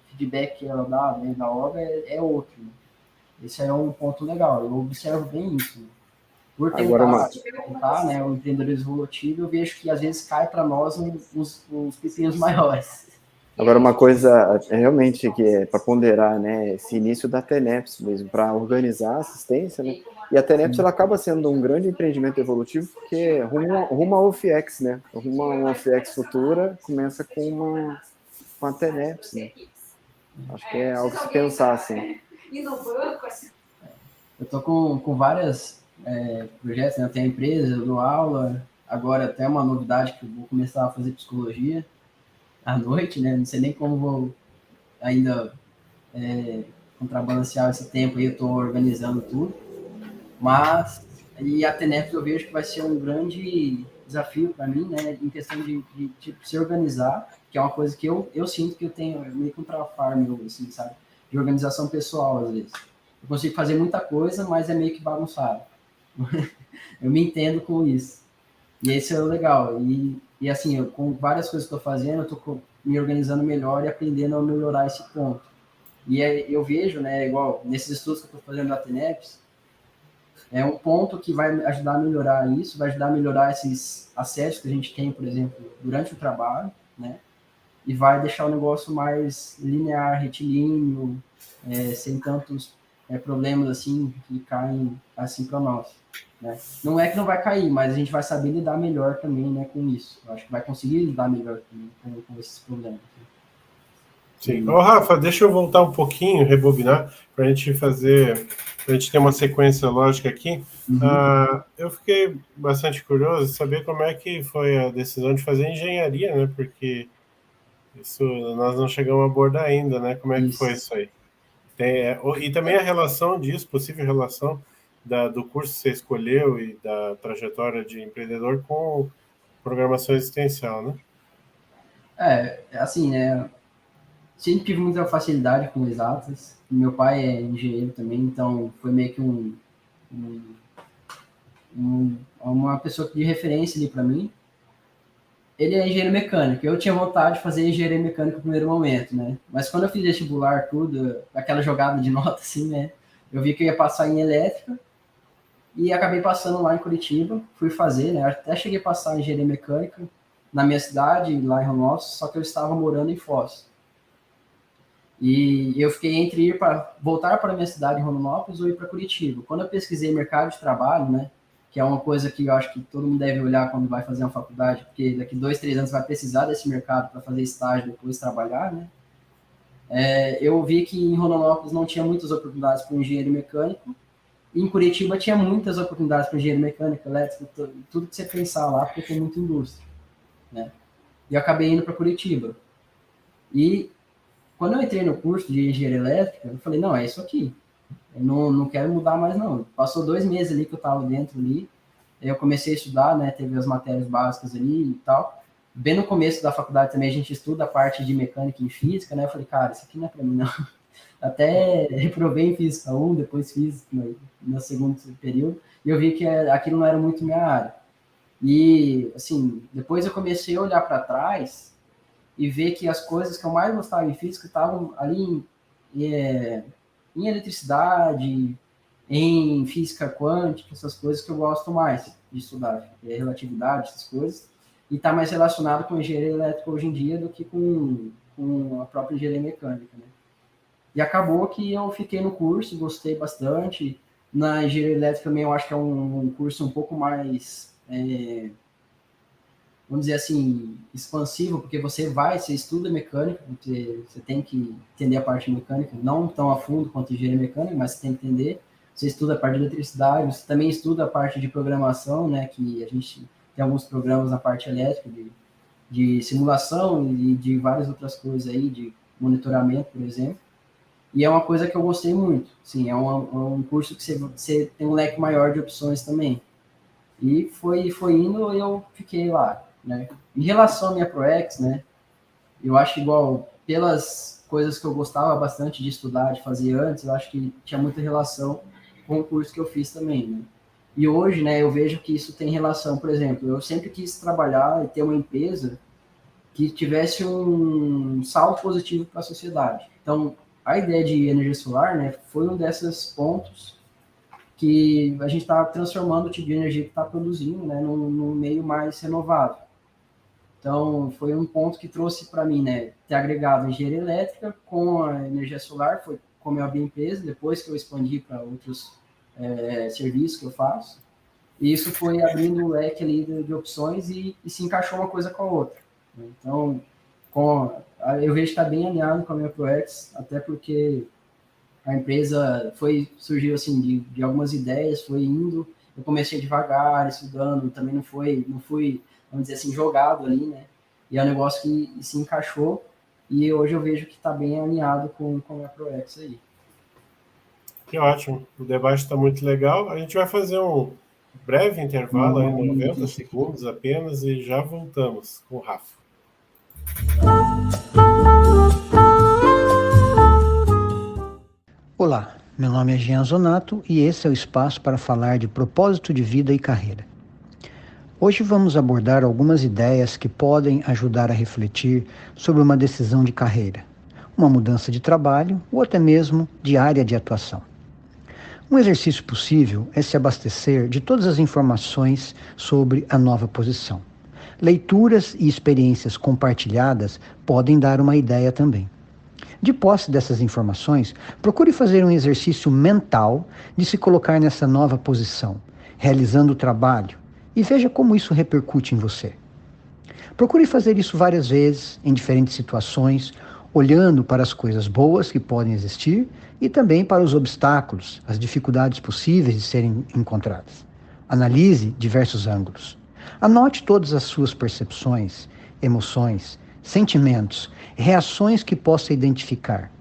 D: feedback que ela dá, né, da obra é outro. Né? Esse é um ponto legal, eu observo bem isso. Né? Por tentar né, o empreendedorismo evolutivo, eu vejo que às vezes cai para nós os pepinos maiores.
E: Agora, uma coisa realmente que é para ponderar, né, esse início da TENEPS mesmo, para organizar a assistência, né, e a TENEPS ela acaba sendo um grande empreendimento evolutivo porque rumo a UFX, né, rumo a uma UFX futura, começa com a TENEPS, né. Acho que é algo que se pensar, assim.
D: Eu tô com vários projetos, né, eu tenho a empresa, eu dou aula, agora até uma novidade que eu vou começar a fazer psicologia, à noite, né? Não sei nem como vou ainda contrabalancear esse tempo aí, eu estou organizando tudo. Mas, e a TENEPS eu vejo que vai ser um grande desafio para mim, né? Em questão de se organizar, que é uma coisa que eu sinto que eu tenho meio que um travar meu, assim, sabe? De organização pessoal, às vezes. Eu consigo fazer muita coisa, mas é meio que bagunçado. Eu me entendo com isso. E esse é o legal. E assim, eu, com várias coisas que eu estou fazendo, eu estou me organizando melhor e aprendendo a melhorar esse ponto. E eu vejo, né, igual nesses estudos que eu estou fazendo da TENEPS, é um ponto que vai ajudar a melhorar isso, vai ajudar a melhorar esses acessos que a gente tem, por exemplo, durante o trabalho, né? E vai deixar o negócio mais linear, retilíneo, sem tantos problemas assim que caem assim para nós, né? Não é que não vai cair, mas a gente vai saber lidar melhor também, né, com isso. Eu acho que vai conseguir lidar melhor também com esses problemas.
B: Sim. Ô, Rafa, deixa eu voltar um pouquinho, rebobinar, para a gente ter uma sequência lógica aqui. Eu fiquei bastante curioso de saber como é que foi a decisão de fazer engenharia, né? Porque isso nós não chegamos a abordar ainda, né? Como é que foi isso aí? E também a relação disso, possível relação do curso que você escolheu e da trajetória de empreendedor com programação existencial, né?
D: Assim, né? Sempre tive muita facilidade com exatas. Meu pai é engenheiro também, então foi meio que uma pessoa de referência ali para mim. Ele é engenheiro mecânico. Eu tinha vontade de fazer engenharia mecânica no primeiro momento, né? Mas quando eu fiz vestibular, tudo, aquela jogada de nota, assim, né? Eu vi que eu ia passar em elétrica e acabei passando lá em Curitiba. Fui fazer, né? Até cheguei a passar em engenharia mecânica na minha cidade, lá em Rondonópolis, só que eu estava morando em Foz. E eu fiquei entre voltar para a minha cidade em Rondonópolis ou ir para Curitiba. Quando eu pesquisei mercado de trabalho, né? Que é uma coisa que eu acho que todo mundo deve olhar quando vai fazer uma faculdade, porque daqui 2, 3 anos vai precisar desse mercado para fazer estágio e depois trabalhar, né? Eu vi que em Rondonópolis não tinha muitas oportunidades para engenheiro mecânico, e em Curitiba tinha muitas oportunidades para engenheiro mecânico, elétrico, tudo que você pensar lá, porque tem muita indústria, né? E eu acabei indo para Curitiba. E quando eu entrei no curso de engenharia elétrica, eu falei, não, é isso aqui. Eu não quero mudar mais, não. Passou 2 meses ali que eu estava dentro ali. Eu comecei a estudar, né? Teve as matérias básicas ali e tal. Bem no começo da faculdade também a gente estuda a parte de mecânica e física, né? Eu falei, cara, isso aqui não é para mim, não. Até reprovei em física 1, depois fiz no segundo período. E eu vi que aquilo não era muito minha área. E, assim, depois eu comecei a olhar para trás e ver que as coisas que eu mais gostava em física estavam ali em eletricidade, em física quântica, essas coisas que eu gosto mais de estudar, relatividade, essas coisas, e está mais relacionado com engenharia elétrica hoje em dia do que com a própria engenharia mecânica, né? E acabou que eu fiquei no curso, gostei bastante. Na engenharia elétrica também eu acho que é um curso um pouco mais, vamos dizer assim, expansivo, porque você estuda mecânica, você tem que entender a parte mecânica, não tão a fundo quanto engenharia mecânica, mas você tem que entender. Você estuda a parte de eletricidade, você também estuda a parte de programação, né, que a gente tem alguns programas na parte elétrica, de simulação e de várias outras coisas aí, de monitoramento, por exemplo. E é uma coisa que eu gostei muito. Sim, é um curso que você tem um leque maior de opções também. E foi indo e eu fiquei lá, né? Em relação à minha ProEx, né? Eu acho igual, pelas coisas que eu gostava bastante de estudar, de fazer antes, eu acho que tinha muita relação com o curso que eu fiz também, né? E hoje, né, eu vejo que isso tem relação, por exemplo, eu sempre quis trabalhar e ter uma empresa que tivesse um saldo positivo para a sociedade. Então, a ideia de energia solar, né, foi um desses pontos que a gente está transformando o tipo de energia que está produzindo, né, num meio mais renovável. Então, foi um ponto que trouxe para mim, né, ter agregado a engenharia elétrica com a energia solar, foi como eu abri a empresa, depois que eu expandi para outros serviços que eu faço. E isso foi abrindo um leque ali de opções e se encaixou uma coisa com a outra. Então, eu vejo que está bem alinhado com a minha ProEx, até porque a empresa surgiu assim de algumas ideias, foi indo, eu comecei devagar, estudando, também não fui, vamos dizer assim, jogado ali, né? E é um negócio que se encaixou e hoje eu vejo que está bem alinhado com a minha ProEx aí.
B: Que ótimo, o debate está muito legal. A gente vai fazer um breve intervalo, aí, 90 segundos apenas, e já voltamos com o Rafa.
F: Olá, Meu nome é Jean Zonato e esse é o espaço para falar de propósito de vida e carreira. Hoje vamos abordar algumas ideias que podem ajudar a refletir sobre uma decisão de carreira, uma mudança de trabalho ou até mesmo de área de atuação. Um exercício possível é se abastecer de todas as informações sobre a nova posição. Leituras e experiências compartilhadas podem dar uma ideia também. De posse dessas informações, procure fazer um exercício mental de se colocar nessa nova posição, realizando o trabalho, e veja como isso repercute em você. Procure fazer isso várias vezes, em diferentes situações, olhando para as coisas boas que podem existir e também para os obstáculos, as dificuldades possíveis de serem encontradas. Analise diversos ângulos. Anote todas as suas percepções, emoções, sentimentos, reações que possa identificar.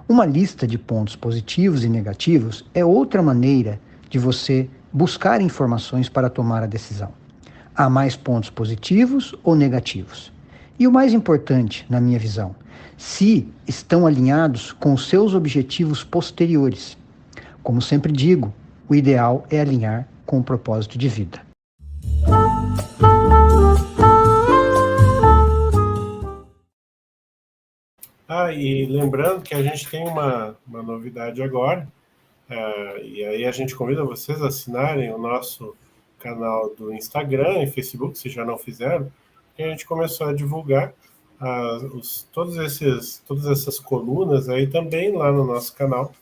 F: Uma lista de pontos positivos e negativos é outra maneira de você buscar informações para tomar a decisão. Há mais pontos positivos ou negativos? E o mais importante, na minha visão, se estão alinhados com os seus objetivos posteriores. Como sempre digo, o ideal é alinhar com o propósito de vida.
B: E lembrando que a gente tem uma novidade agora, e aí a gente convida vocês a assinarem o nosso canal do Instagram e Facebook, se já não fizeram, que a gente começou a divulgar todas essas colunas aí também lá no nosso canal.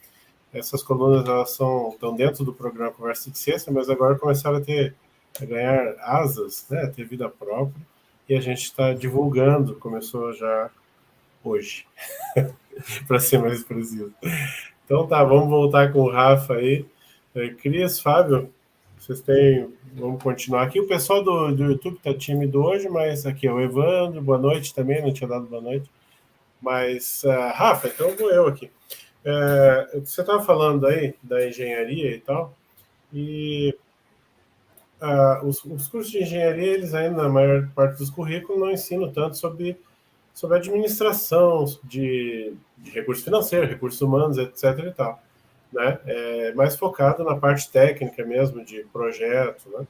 B: Essas colunas elas estão dentro do programa Conversa de Sexta, mas agora começaram a ganhar asas, né, a ter vida própria, e a gente está divulgando, começou já hoje, para ser mais preciso. Então tá, vamos voltar com o Rafa aí. Cris, Fábio, vamos continuar aqui. O pessoal do YouTube tá tímido hoje, mas aqui é o Evandro, boa noite também, não tinha dado boa noite. Mas, Rafa, então vou eu aqui. Você estava falando aí da engenharia e tal, e os cursos de engenharia, eles ainda, na maior parte dos currículos, não ensinam tanto sobre administração de recursos financeiros, recursos humanos, etc. e tal, né? Mais focado na parte técnica mesmo, de projeto, né?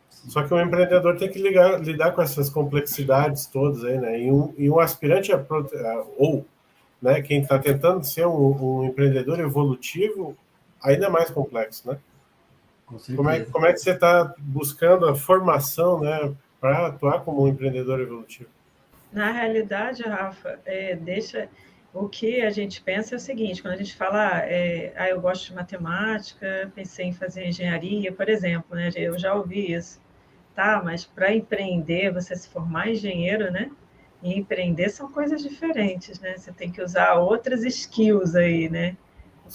B: Só que o empreendedor tem que lidar com essas complexidades todas aí, né? E um aspirante né, quem está tentando ser um empreendedor evolutivo, ainda mais complexo, né? Como é que você está buscando a formação, né, para atuar como um empreendedor evolutivo?
C: Na realidade, Rafa, o que a gente pensa é o seguinte, quando a gente fala, eu gosto de matemática, pensei em fazer engenharia, por exemplo, né? Eu já ouvi isso, tá? Mas para empreender, você se formar engenheiro, né? E empreender são coisas diferentes, né? Você tem que usar outras skills aí, né?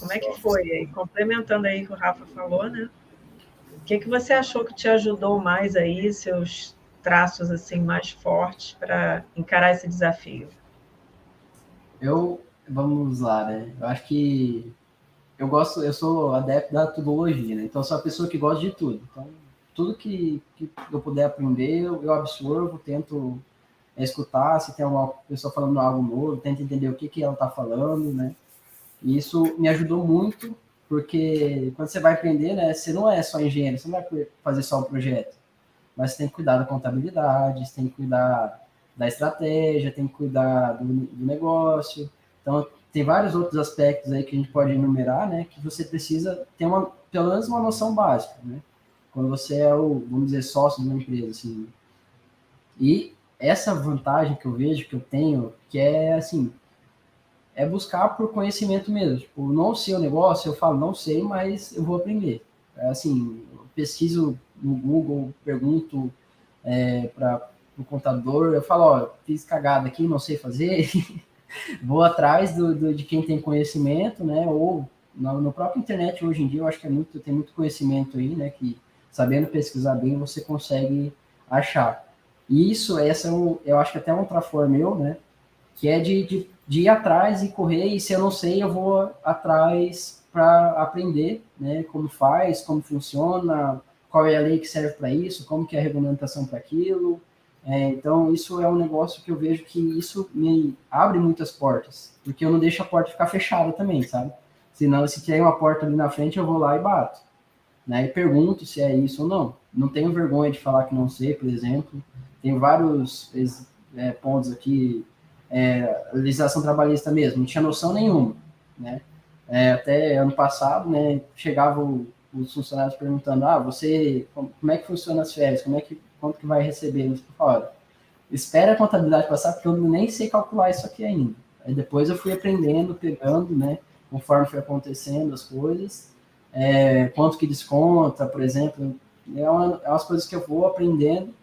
C: Como é que foi aí? Complementando aí o que o Rafa falou, né? O que você achou que te ajudou mais aí, seus traços assim mais fortes para encarar esse desafio?
D: Vamos lá, né? Eu acho que eu sou adepto da tudologia, né? Então eu sou a pessoa que gosta de tudo. Então, tudo que eu puder aprender, eu absorvo, tento escutar, se tem uma pessoa falando algo novo, tento entender o que ela está falando, né? E isso me ajudou muito, porque quando você vai aprender, né, você não é só engenheiro, você não vai fazer só o projeto, mas você tem que cuidar da contabilidade, você tem que cuidar da estratégia, tem que cuidar do negócio. Então, tem vários outros aspectos aí que a gente pode enumerar, né, que você precisa ter pelo menos uma noção básica, né? Quando você é vamos dizer, sócio de uma empresa, assim. E essa vantagem que eu vejo, que eu tenho, que é, assim, é buscar por conhecimento mesmo. Tipo, não sei o negócio, eu falo, não sei, mas eu vou aprender. Assim, eu pesquiso no Google, pergunto para o contador, eu falo, ó, fiz cagada aqui, não sei fazer, vou atrás de quem tem conhecimento, né? Ou no próprio internet, hoje em dia, eu acho que tem muito conhecimento aí, né? Que sabendo pesquisar bem, você consegue achar. E isso, eu acho que até um trafor meu, né? Que é de ir atrás e correr, e se eu não sei, eu vou atrás para aprender, né? Como faz, como funciona, qual é a lei que serve para isso, como que é a regulamentação para aquilo. Então, isso é um negócio que eu vejo que isso me abre muitas portas, porque eu não deixo a porta ficar fechada também, sabe? Senão, se tiver uma porta ali na frente, eu vou lá e bato, né? E pergunto se é isso ou não. Não tenho vergonha de falar que não sei, por exemplo. Tem vários pontos aqui, legislação trabalhista mesmo, não tinha noção nenhuma, né? Até ano passado, né, chegavam os funcionários perguntando, você, como é que funciona as férias, quanto que vai receber? Eu falo, espera a contabilidade passar, porque eu nem sei calcular isso aqui ainda. Aí depois eu fui aprendendo, pegando, né, conforme foi acontecendo as coisas, quanto que desconta, por exemplo, é umas coisas que eu vou aprendendo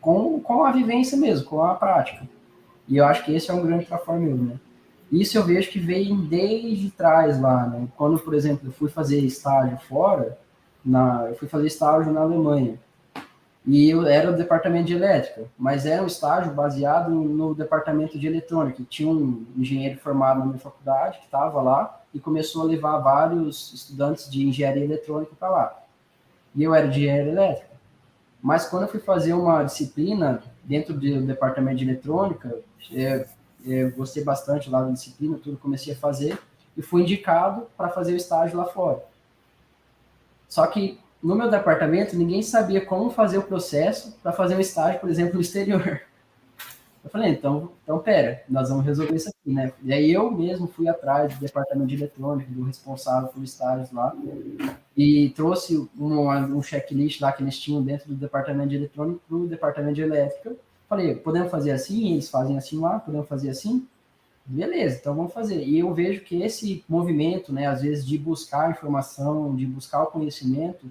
D: com a vivência mesmo, com a prática. E eu acho que esse é um grande trafar meu, né? Isso eu vejo que veio desde trás lá, né? Quando, por exemplo, eu fui fazer estágio fora, eu fui fazer estágio na Alemanha. E eu era do departamento de elétrica, mas era um estágio baseado no departamento de eletrônica. Tinha um engenheiro formado na minha faculdade que estava lá e começou a levar vários estudantes de engenharia eletrônica para lá. E eu era de engenharia elétrica. Mas quando eu fui fazer uma disciplina dentro do departamento de eletrônica, eu gostei bastante lá da disciplina, tudo comecei a fazer, e fui indicado para fazer o estágio lá fora. Só que no meu departamento, ninguém sabia como fazer o processo para fazer um estágio, por exemplo, no exterior. Eu falei, então pera, nós vamos resolver isso aqui, né? E aí eu mesmo fui atrás do departamento de eletrônica, do responsável por estágios lá, e trouxe um checklist lá que eles tinham dentro do departamento de eletrônica para o departamento de elétrica. Falei, podemos fazer assim? Eles fazem assim lá, podemos fazer assim? Beleza, então vamos fazer. E eu vejo que esse movimento, né, às vezes de buscar informação, de buscar o conhecimento,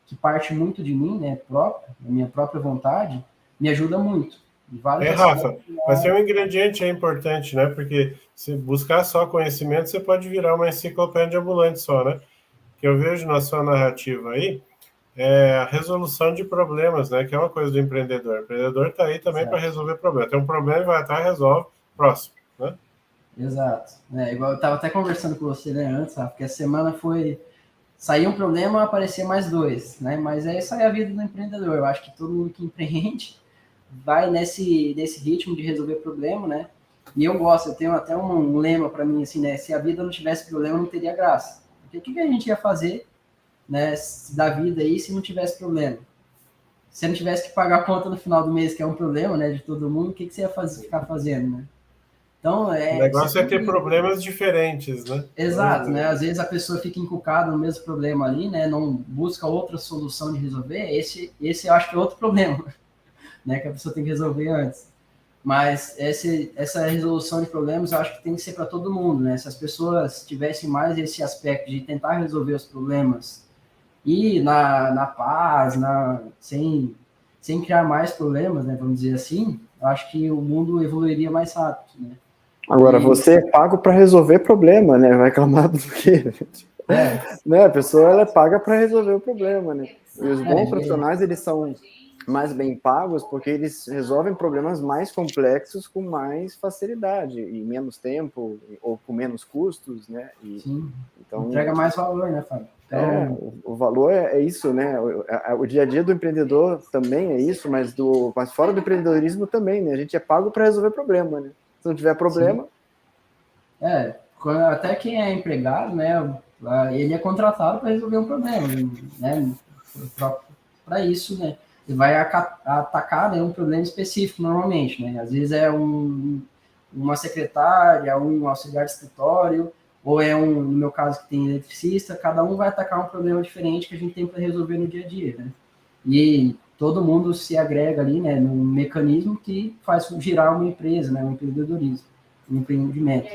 D: que parte muito de mim, né, da minha própria vontade, me ajuda muito.
B: Rafa, mas tem um ingrediente importante, né? Porque se buscar só conhecimento, você pode virar uma enciclopédia ambulante só, né? Que eu vejo na sua narrativa aí, a resolução de problemas, né? Que é uma coisa do empreendedor. O empreendedor está aí também para resolver problema. Tem um problema, vai atrás e resolve. Próximo, né?
D: Exato. Igual eu estava até conversando com você, né, antes, porque a semana foi... Saiu um problema, aparecer mais dois, né? Mas essa é a vida do empreendedor. Eu acho que todo mundo que empreende vai nesse ritmo de resolver problema, né? E eu gosto, eu tenho até um lema para mim, assim, né? Se a vida não tivesse problema, não teria graça. Porque o que a gente ia fazer, né, da vida aí se não tivesse problema? Se não tivesse que pagar a conta no final do mês, que é um problema, né, de todo mundo, o que você ia ficar fazendo, né? Então,
B: o negócio é ter problemas diferentes, né?
D: Exato, né? Às vezes a pessoa fica encucada no mesmo problema ali, né? Não busca outra solução de resolver. Esse eu acho que é outro problema, né? Que a pessoa tem que resolver antes. Mas essa resolução de problemas eu acho que tem que ser para todo mundo, né? Se as pessoas tivessem mais esse aspecto de tentar resolver os problemas e na paz, sem criar mais problemas, né? Vamos dizer assim, eu acho que o mundo evoluiria mais rápido, né?
E: Agora, você é pago para resolver problema, né? Vai reclamar do quê? Né? A pessoa ela é paga para resolver o problema, né? E os bons profissionais, eles são mais bem pagos porque eles resolvem problemas mais complexos com mais facilidade e menos tempo ou com menos custos, né?
D: Sim. Então, entrega mais valor, né, Fábio? Então...
E: o valor é isso, né? O dia a dia do empreendedor também é isso, mas fora do empreendedorismo também, né? A gente é pago para resolver problema, né? Se não tiver problema...
D: Até quem é empregado, né? Ele é contratado para resolver um problema, né? Para isso, né? Ele vai atacar, né, um problema específico normalmente, né? Às vezes é uma secretária, um auxiliar de escritório, ou no meu caso que tem eletricista, cada um vai atacar um problema diferente que a gente tem para resolver no dia a dia, né? E todo mundo se agrega ali, né, num mecanismo que faz girar uma empresa, né, um empreendedorismo, um empreendimento.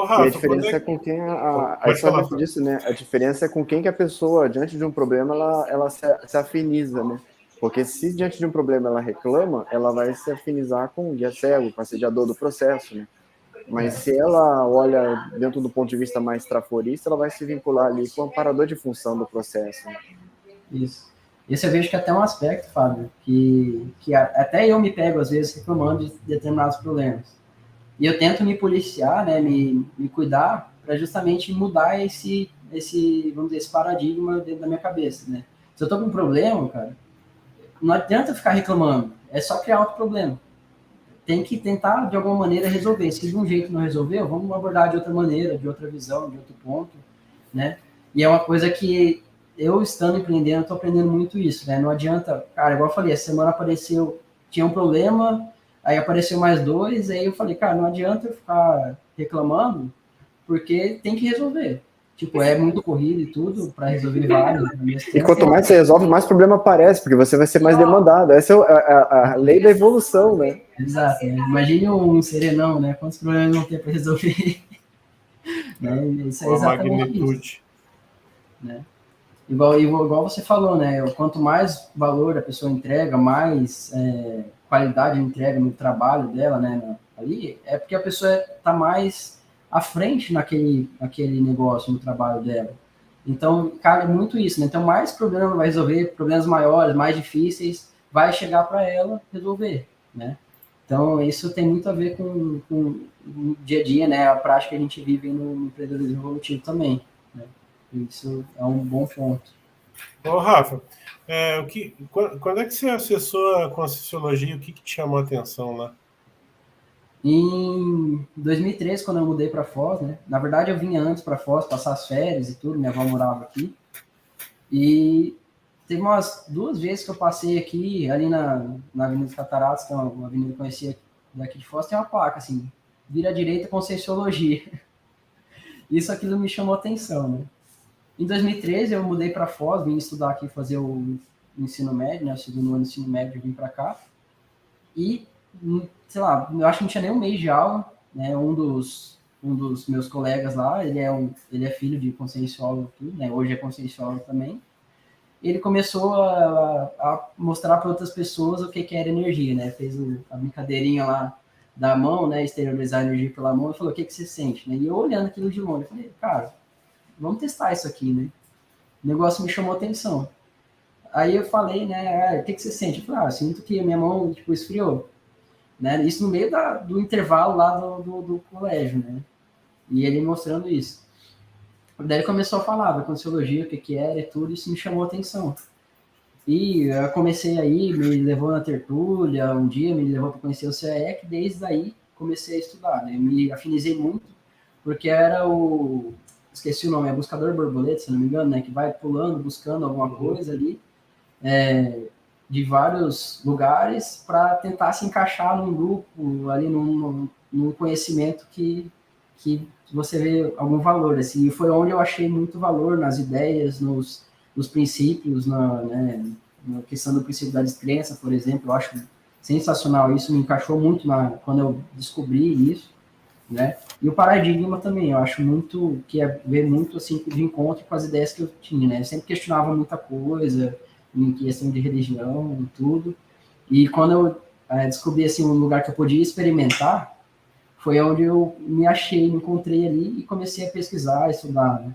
B: Rafa,
E: e a diferença é com quem né? A diferença é com quem que a pessoa, diante de um problema, ela se afiniza, né? Porque se diante de um problema ela reclama, ela vai se afinizar com o guia cego, com o assediador do processo, né? Mas se ela olha dentro do ponto de vista mais traforista, ela vai se vincular ali com o amparador de função do processo. Né?
D: Isso. Esse eu vejo que é até um aspecto, Fábio, que até eu me pego, às vezes, reclamando de determinados problemas. E eu tento me policiar, né, me cuidar, para justamente mudar esse, vamos dizer, esse paradigma dentro da minha cabeça, né? Se eu tô com um problema, cara, não adianta ficar reclamando, é só criar outro problema. tem que tentar, de alguma maneira, resolver. Se de um jeito não resolveu, vamos abordar de outra maneira, de outra visão, de outro ponto, né? E é uma coisa que eu, estando empreendendo, estou aprendendo muito isso, né? Não adianta, cara, igual eu falei, essa semana tinha um problema, aí apareceu mais 2, aí eu falei, cara, não adianta eu ficar reclamando, porque tem que resolver. Tipo, é muito corrido e tudo para resolver vários.
E: E quanto mais você resolve, mais problema aparece, porque você vai ser mais demandado. Essa é a lei da evolução, né?
D: Exato. Né? Imagine um serenão, né? Quantos problemas não tem para resolver. Né? Isso é exatamente magnitude. Isso. Né? Igual você falou, né? Quanto mais valor a pessoa entrega, mais qualidade entrega no trabalho dela, né? Ali, é porque a pessoa está mais à frente naquele negócio, no trabalho dela. Então, cara, é muito isso, né? Então, mais problema vai resolver, problemas maiores, mais difíceis, vai chegar para ela resolver, né? Então, isso tem muito a ver com o dia a dia, né? A prática que a gente vive no empreendedorismo evolutivo também, né? Isso é um bom ponto.
B: Ô, Rafa, quando é que você acessou a Conscienciologia? O que te chamou a atenção lá?
D: Em 2013, quando eu mudei para Foz, né? Na verdade, eu vinha antes para Foz, passar as férias e tudo, minha avó morava aqui. E teve umas 2 vezes que eu passei aqui, ali na Avenida dos Cataratas, que é uma avenida que eu conhecia daqui de Foz, tem uma placa, assim, vira à direita Conscienciologia. Aquilo me chamou a atenção, né? Em 2013, eu mudei para Foz, vim estudar aqui, fazer o ensino médio, né? O segundo ano do ensino médio, eu vim para cá. E sei lá, eu acho que não tinha nem um mês de aula, né? Um dos meus colegas lá, ele é filho de conscienciólogo, né? Hoje é conscienciólogo também. Ele começou a mostrar para outras pessoas o que era energia, né? Fez a brincadeirinha lá da mão, né? Exteriorizar a energia pela mão, e falou, o que você sente, né? E eu olhando aquilo de longe, eu falei, cara, vamos testar isso aqui, né? O negócio me chamou a atenção. Aí eu falei, né? O que você sente? Eu falei, sinto que a minha mão, tipo, esfriou. Né? Isso no meio do intervalo lá do colégio, né? E ele mostrando isso. Daí ele começou a falar da Conscienciologia, o que era e tudo, isso me chamou a atenção. E eu comecei aí, me levou na tertúlia, um dia me levou para conhecer o CEEC, desde aí comecei a estudar, né? Me afinizei muito, porque era esqueci o nome, é buscador borboleta, se não me engano, né? Que vai pulando, buscando alguma coisa ali, de vários lugares para tentar se encaixar num grupo, ali num conhecimento que você vê algum valor. Assim, e foi onde eu achei muito valor nas ideias, nos princípios, na questão do princípio da descrença, por exemplo. Eu acho sensacional isso, me encaixou muito quando eu descobri isso, né? E o paradigma também, eu acho muito que ver muito assim de encontro com as ideias que eu tinha, né? Eu sempre questionava muita coisa em questão de religião e tudo. E quando eu descobri assim, um lugar que eu podia experimentar, foi onde eu me achei, me encontrei ali e comecei a pesquisar, estudar, né?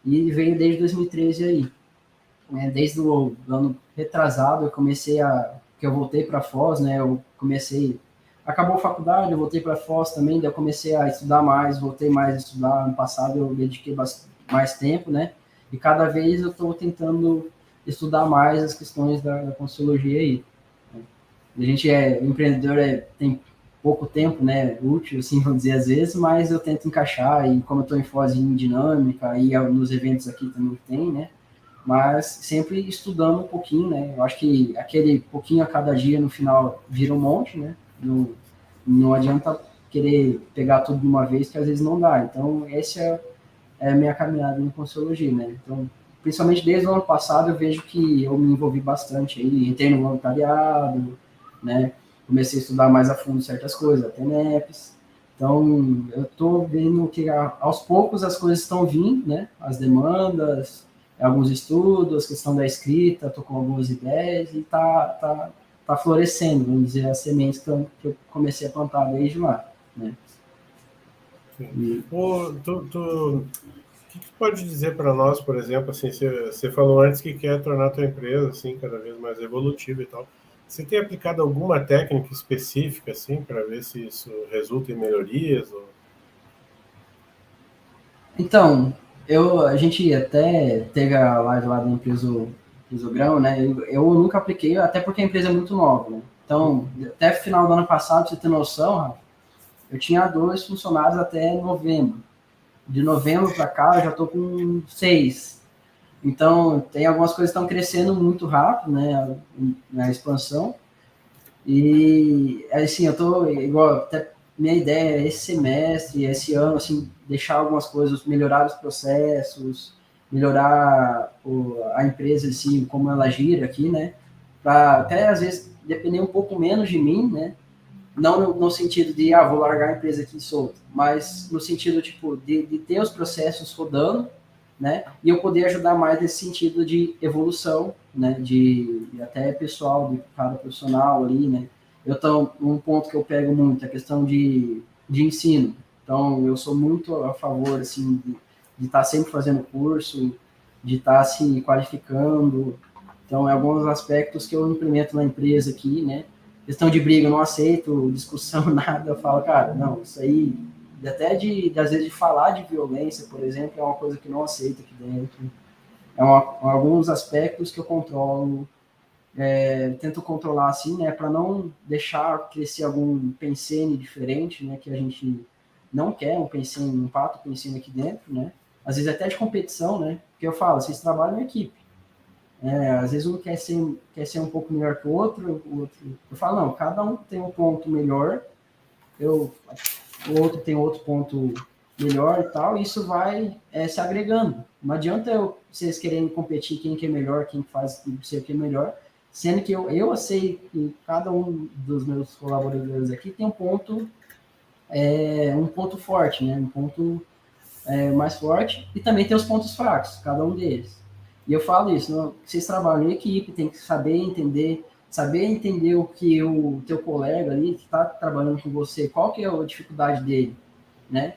D: E veio desde 2013 aí. Né? Desde o ano retrasado, que eu voltei para Foz, né? Acabou a faculdade, eu voltei para Foz também, daí eu comecei a estudar mais, voltei mais a estudar. Ano passado eu dediquei mais tempo, né? E cada vez eu estou tentando estudar mais as questões da Conscienciologia aí. A gente empreendedor, tem pouco tempo, né, útil, assim, vamos dizer, às vezes, mas eu tento encaixar, e como eu estou em Foz em dinâmica, e nos eventos aqui também tem, né, mas sempre estudando um pouquinho, né, eu acho que aquele pouquinho a cada dia, no final, vira um monte, né, não adianta querer pegar tudo de uma vez, que às vezes não dá, então essa é a minha caminhada na Conscienciologia, né, então principalmente desde o ano passado, eu vejo que eu me envolvi bastante aí, entrei no voluntariado, né? Comecei a estudar mais a fundo certas coisas, até NEPs. Então, eu estou vendo que aos poucos as coisas estão vindo, né? As demandas, alguns estudos, a questão da escrita, estou com algumas ideias e tá florescendo, vamos dizer, as sementes que eu comecei a plantar desde lá, né?
B: O que pode dizer para nós, por exemplo, assim, você falou antes que quer tornar a tua empresa assim, cada vez mais evolutiva e tal. Você tem aplicado alguma técnica específica assim, para ver se isso resulta em melhorias? Ou...
D: Então, a gente até teve a live lá da empresa Grão, né? Eu nunca apliquei, até porque a empresa é muito nova, né? Então, até o final do ano passado, pra você ter noção, Rafa, eu tinha 2 funcionários até novembro. De novembro para cá, eu já estou com 6. Então, tem algumas coisas que estão crescendo muito rápido, né, na expansão. E, assim, eu estou igual, até minha ideia é esse semestre, esse ano, assim, deixar algumas coisas, melhorar os processos, melhorar a empresa, assim, como ela gira aqui, né, para até, às vezes, depender um pouco menos de mim, né, não no sentido de, vou largar a empresa aqui solta, mas no sentido, tipo, de ter os processos rodando, né, e eu poder ajudar mais nesse sentido de evolução, né, de até pessoal, de cada profissional ali, né. Então, um ponto que eu pego muito é a questão de ensino. Então, eu sou muito a favor, assim, de estar sempre fazendo curso, de estar se qualificando. Então, é alguns aspectos que eu implemento na empresa aqui, né. Questão de briga, eu não aceito, discussão, nada. Eu falo, cara, não, isso aí, até às vezes de falar de violência, por exemplo, é uma coisa que não aceito aqui dentro. Alguns aspectos que eu controlo, tento controlar assim, né, para não deixar crescer algum pensene diferente, né, que a gente não quer, um pato pensene aqui dentro, né, às vezes até de competição, né, porque eu falo, vocês trabalham em equipe, às vezes um quer ser um pouco melhor que o outro, eu falo, não, cada um tem um ponto melhor, o outro tem outro ponto melhor e tal, e isso vai se agregando. Não adianta vocês querendo competir quem que é melhor, quem faz o que é melhor, sendo que eu sei que cada um dos meus colaboradores aqui tem um ponto forte, né? Um ponto mais forte, e também tem os pontos fracos, cada um deles. E eu falo isso, não, vocês trabalham em equipe, tem que saber entender o que o teu colega ali que está trabalhando com você, qual que é a dificuldade dele, né?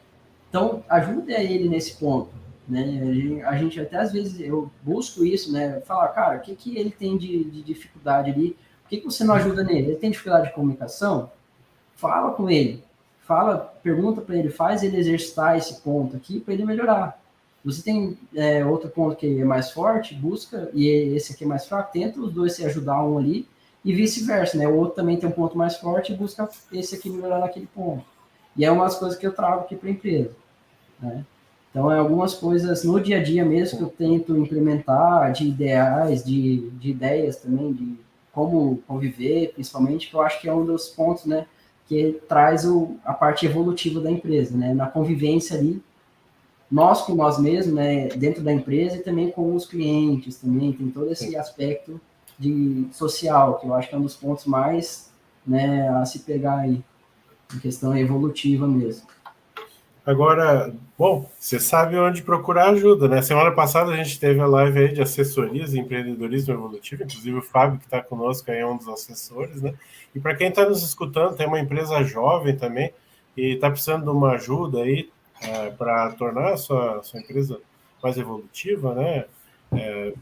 D: Então, ajude ele nesse ponto, né? A gente até às vezes eu busco isso, né? Falar, cara, o que ele tem de dificuldade ali? Por que você não ajuda nele? Ele tem dificuldade de comunicação? Fala com ele, pergunta para ele, faz ele exercitar esse ponto aqui para ele melhorar. Você tem outro ponto que é mais forte, busca, e esse aqui é mais fraco, tenta os dois se ajudar um ali, e vice-versa, né? O outro também tem um ponto mais forte e busca esse aqui melhorar naquele ponto. E é umas coisas que eu trago aqui para a empresa, né? Então, é algumas coisas no dia a dia mesmo que eu tento implementar, de ideais, de ideias também, de como conviver, principalmente, que eu acho que é um dos pontos, né, que traz a parte evolutiva da empresa, né, na convivência ali, nós com nós mesmos, né, dentro da empresa e também com os clientes, também tem todo esse aspecto social, que eu acho que é um dos pontos mais, né, a se pegar aí, em questão evolutiva mesmo.
B: Agora, bom, você sabe onde procurar ajuda, né? Semana passada a gente teve a live aí de assessorias e empreendedorismo evolutivo, inclusive o Fábio, que está conosco, aí é um dos assessores, né? E para quem está nos escutando, tem uma empresa jovem também e está precisando de uma ajuda aí para tornar a sua empresa mais evolutiva, né?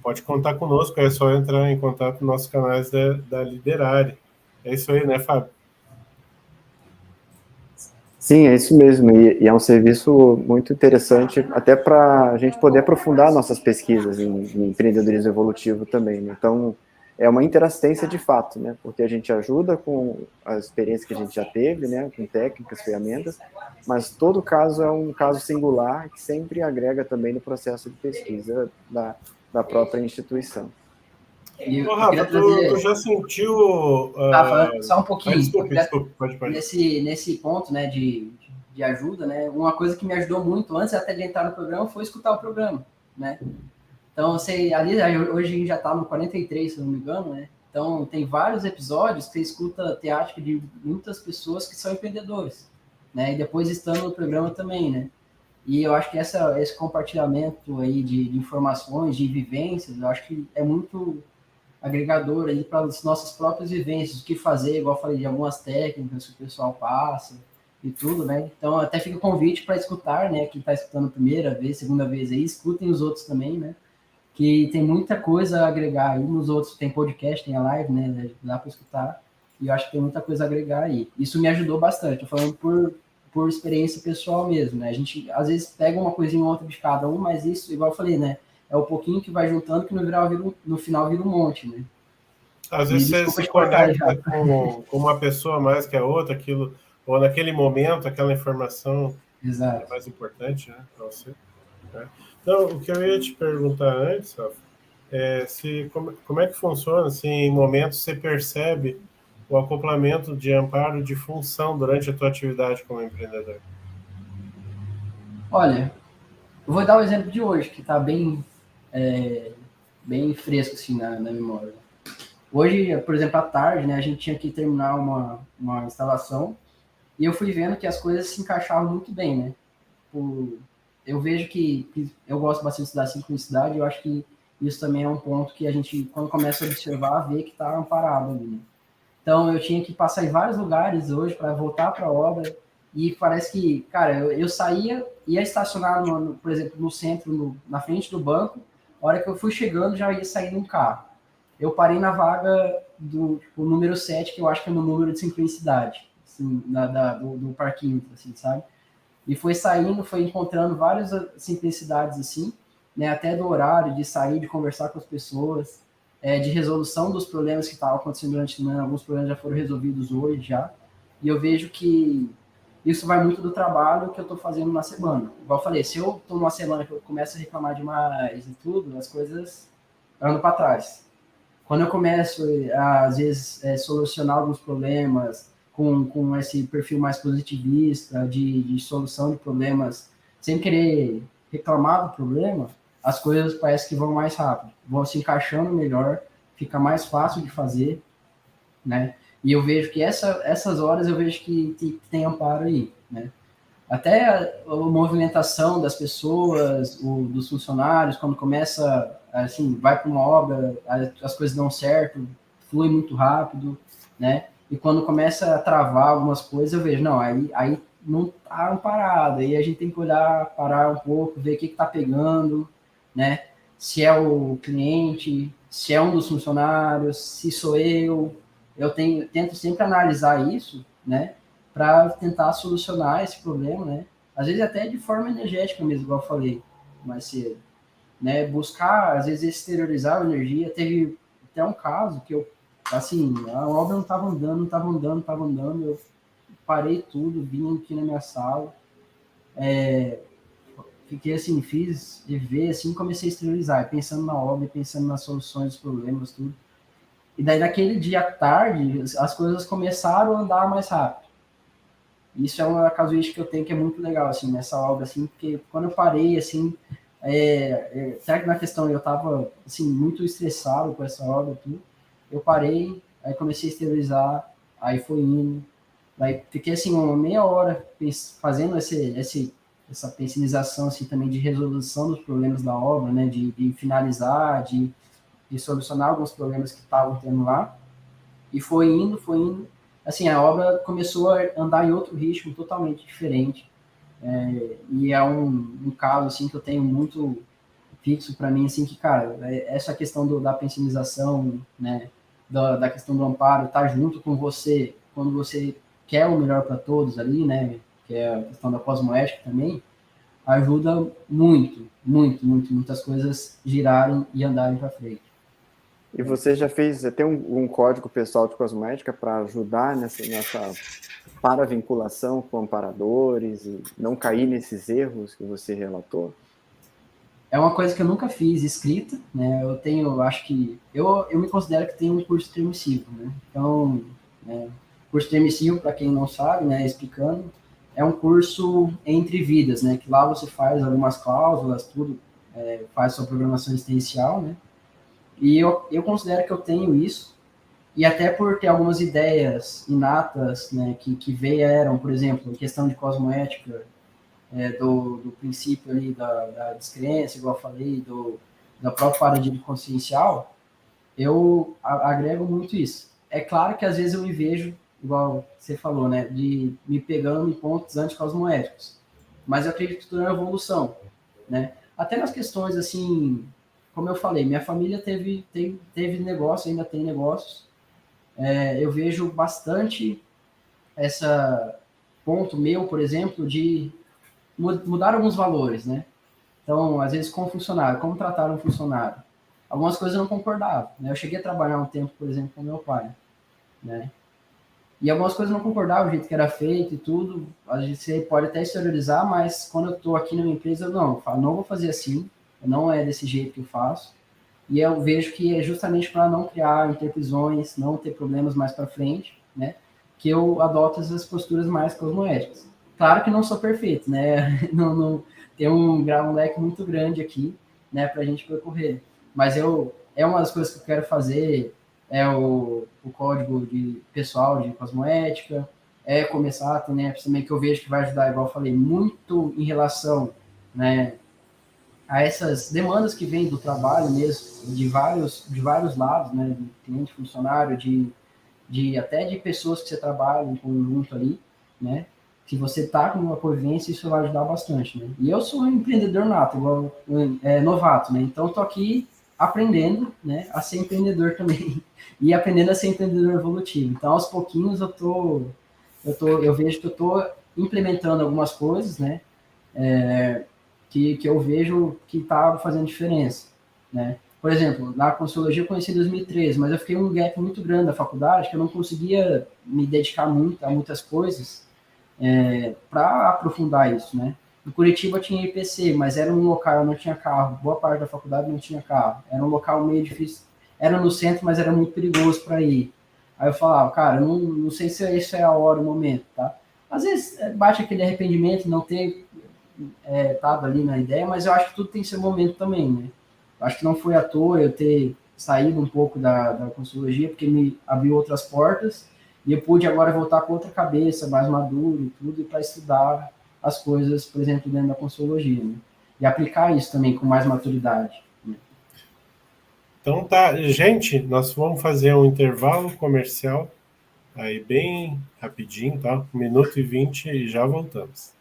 B: Pode contar conosco, é só entrar em contato nos nossos canais da Liderare. É isso aí, né, Fábio?
E: Sim, é isso mesmo, e é um serviço muito interessante, até para a gente poder aprofundar nossas pesquisas em empreendedorismo evolutivo também, né? Então, é uma interassistência de fato, né? Porque a gente ajuda com a experiência que a gente já teve, né? Com técnicas, ferramentas, mas todo caso é um caso singular que sempre agrega também no processo de pesquisa da própria instituição.
B: Rafa, tu já sentiu...
D: Rafa, só um pouquinho.
B: Desculpe, pode.
D: Nesse ponto, né, de ajuda, né, uma coisa que me ajudou muito antes até de entrar no programa foi escutar o programa, né? Então, hoje a gente já está no 43, se não me engano, né? Então, tem vários episódios que você escuta teática de muitas pessoas que são empreendedores, né? E depois estando no programa também, né? E eu acho que esse compartilhamento aí de informações, de vivências, eu acho que é muito agregador aí para as nossas próprias vivências, o que fazer, igual eu falei, de algumas técnicas que o pessoal passa e tudo, né? Então, até fica o convite para escutar, né? Quem está escutando a primeira vez, segunda vez aí, escutem os outros também, né? Que tem muita coisa a agregar aí nos outros, tem podcast, tem a live, né? Dá para escutar, e eu acho que tem muita coisa a agregar aí. Isso me ajudou bastante, eu falando por experiência pessoal mesmo, né? A gente, às vezes, pega uma coisinha ou outra de cada um, mas isso, igual eu falei, né? É o pouquinho que vai juntando que no final vira um monte, né?
B: Às vezes você
D: Desculpa
B: se
D: te cortar já.
B: conecta com uma pessoa mais que a outra, aquilo, ou naquele momento, aquela informação é
D: Exato.
B: mais importante, né, para você. Né? Então, o que eu ia te perguntar antes, Rafa, como é que funciona, assim, em momentos você percebe o acoplamento de amparo de função durante a tua atividade como empreendedor?
D: Olha, eu vou dar o exemplo de hoje, que está bem fresco assim, na memória. Hoje, por exemplo, à tarde, né, a gente tinha que terminar uma instalação e eu fui vendo que as coisas se encaixavam muito bem, né? Eu vejo que eu gosto bastante de estudar sincronicidade, eu acho que isso também é um ponto que a gente, quando começa a observar, vê que está amparado ali, né? Então, eu tinha que passar em vários lugares hoje para voltar para a obra e parece que, cara, eu saía, ia estacionar, por exemplo, no centro, na frente do banco, a hora que eu fui chegando, já ia sair num carro. Eu parei na vaga do número 7, que eu acho que é no número de sincronicidade, assim, do parquinho, assim, sabe? E foi saindo, foi encontrando várias simplicidades assim, né, até do horário, de sair, de conversar com as pessoas, de resolução dos problemas que estavam acontecendo durante a semana. Alguns problemas já foram resolvidos hoje já, e eu vejo que isso vai muito do trabalho que eu estou fazendo na semana. Igual eu falei, se eu estou numa semana que eu começo a reclamar demais e tudo, as coisas andam para trás. Quando eu começo, às vezes, solucionar alguns problemas com esse perfil mais positivista, de solução de problemas, sem querer reclamar do problema, as coisas parece que vão mais rápido, vão se encaixando melhor, fica mais fácil de fazer, né? E eu vejo que essas horas eu vejo que tem amparo aí, né? Até a movimentação das pessoas, dos funcionários, quando começa, assim, vai para uma obra, as coisas dão certo, flui muito rápido, né? E quando começa a travar algumas coisas, eu vejo, não, aí não está amparado, aí a gente tem que olhar, parar um pouco, ver o que está pegando, né? Se é o cliente, se é um dos funcionários, se sou eu tento sempre analisar isso, né? Para tentar solucionar esse problema, né? Às vezes até de forma energética mesmo, igual eu falei mais cedo, né? Buscar, às vezes, exteriorizar a energia. Teve até um caso que eu, assim, a obra não estava andando, eu parei tudo, vim aqui na minha sala, fiquei assim, fiz de ver, assim, comecei a exteriorizar, pensando na obra, pensando nas soluções dos problemas, tudo. E daí, naquele dia à tarde, as coisas começaram a andar mais rápido. Isso é uma casuística que eu tenho que é muito legal, assim, nessa obra, assim, porque quando eu parei, assim, será que na questão eu estava, assim, muito estressado com essa obra, tudo, eu parei, aí comecei a exteriorizar, aí foi indo, aí fiquei, assim, uma meia hora fazendo essa pensinização, assim, também de resolução dos problemas da obra, né, de finalizar, de solucionar alguns problemas que estavam tendo lá, e foi indo, assim, a obra começou a andar em outro ritmo totalmente diferente, e é um caso, assim, que eu tenho muito fixo para mim, assim, que, cara, essa questão da pensionização, né, da questão do amparo, tá junto com você, quando você quer o melhor para todos ali, né, que é a questão da cosmoética também, ajuda muitas coisas girarem e andarem para frente.
E: E você já tem um código pessoal de cosmética para ajudar nessa paravinculação com amparadores e não cair nesses erros que você relatou?
D: É uma coisa que eu nunca fiz escrita, né? Acho que eu me considero que tenho um curso permissivo, né? Então, curso permissivo, para quem não sabe, né, explicando, é um curso entre vidas, né? Que lá você faz algumas cláusulas, tudo, faz sua programação existencial, né? E eu considero que eu tenho isso, e até por ter algumas ideias inatas, né, que vieram, por exemplo, em questão de cosmoética, do princípio ali da descrença, igual eu falei, da própria paradigma consciencial, eu agrego muito isso. É claro que às vezes eu me vejo, igual você falou, né, de me pegando em pontos anticosmoéticos, mas eu acredito que tudo é uma evolução, né? Até nas questões, assim, como eu falei, minha família teve negócio, ainda tem negócios. Eu vejo bastante essa ponto meu, por exemplo, de mudar alguns valores, né? Então, às vezes, com o funcionário, como tratar um funcionário? algumas coisas eu não concordava, né? Eu cheguei a trabalhar um tempo, por exemplo, com meu pai, né? E algumas coisas eu não concordava, o jeito que era feito e tudo, a gente você pode até exteriorizar, mas quando eu estou aqui na minha empresa, eu falo, não vou fazer assim, não é desse jeito que eu faço, e eu vejo que é justamente para não criar interpisões, não ter problemas mais para frente, né, que eu adoto essas posturas mais cosmoéticas. Claro que não sou perfeito, né, não tem um leque muito grande aqui, né, para a gente percorrer, mas é uma das coisas que eu quero fazer, é o código de pessoal de cosmoética, é começar a ter NEPs também, que eu vejo que vai ajudar, igual eu falei, muito em relação, né, a essas demandas que vêm do trabalho mesmo, de vários lados, né, de cliente, funcionário, até de pessoas que você trabalha em conjunto ali, né, se você está com uma convivência, isso vai ajudar bastante, né. E eu sou um empreendedor nato, igual novato, né, então eu tô aqui aprendendo, né, a ser empreendedor também, e aprendendo a ser empreendedor evolutivo. Então, aos pouquinhos, eu vejo que eu estou implementando algumas coisas, né, que eu vejo que está fazendo diferença, né. Por exemplo, na Consulologia eu conheci em 2013, mas eu fiquei um gap muito grande da faculdade, que eu não conseguia me dedicar muito a muitas coisas para aprofundar isso, né. No Curitiba eu tinha IPC, mas era um local, eu não tinha carro, boa parte da faculdade não tinha carro, era um local meio difícil, era no centro, mas era muito perigoso para ir. Aí eu falava, cara, não sei se isso é a hora, o momento, tá? Às vezes bate aquele arrependimento, não ter estado ali na ideia, mas eu acho que tudo tem seu momento também, né? Eu acho que não foi à toa eu ter saído um pouco da Consulologia, porque me abriu outras portas, e eu pude agora voltar com outra cabeça, mais maduro e tudo, para estudar as coisas, por exemplo, dentro da Consulologia, né? E aplicar isso também com mais maturidade. Né?
B: Então tá, gente, nós vamos fazer um intervalo comercial aí bem rapidinho, tá? 1 minuto e 20 e já voltamos.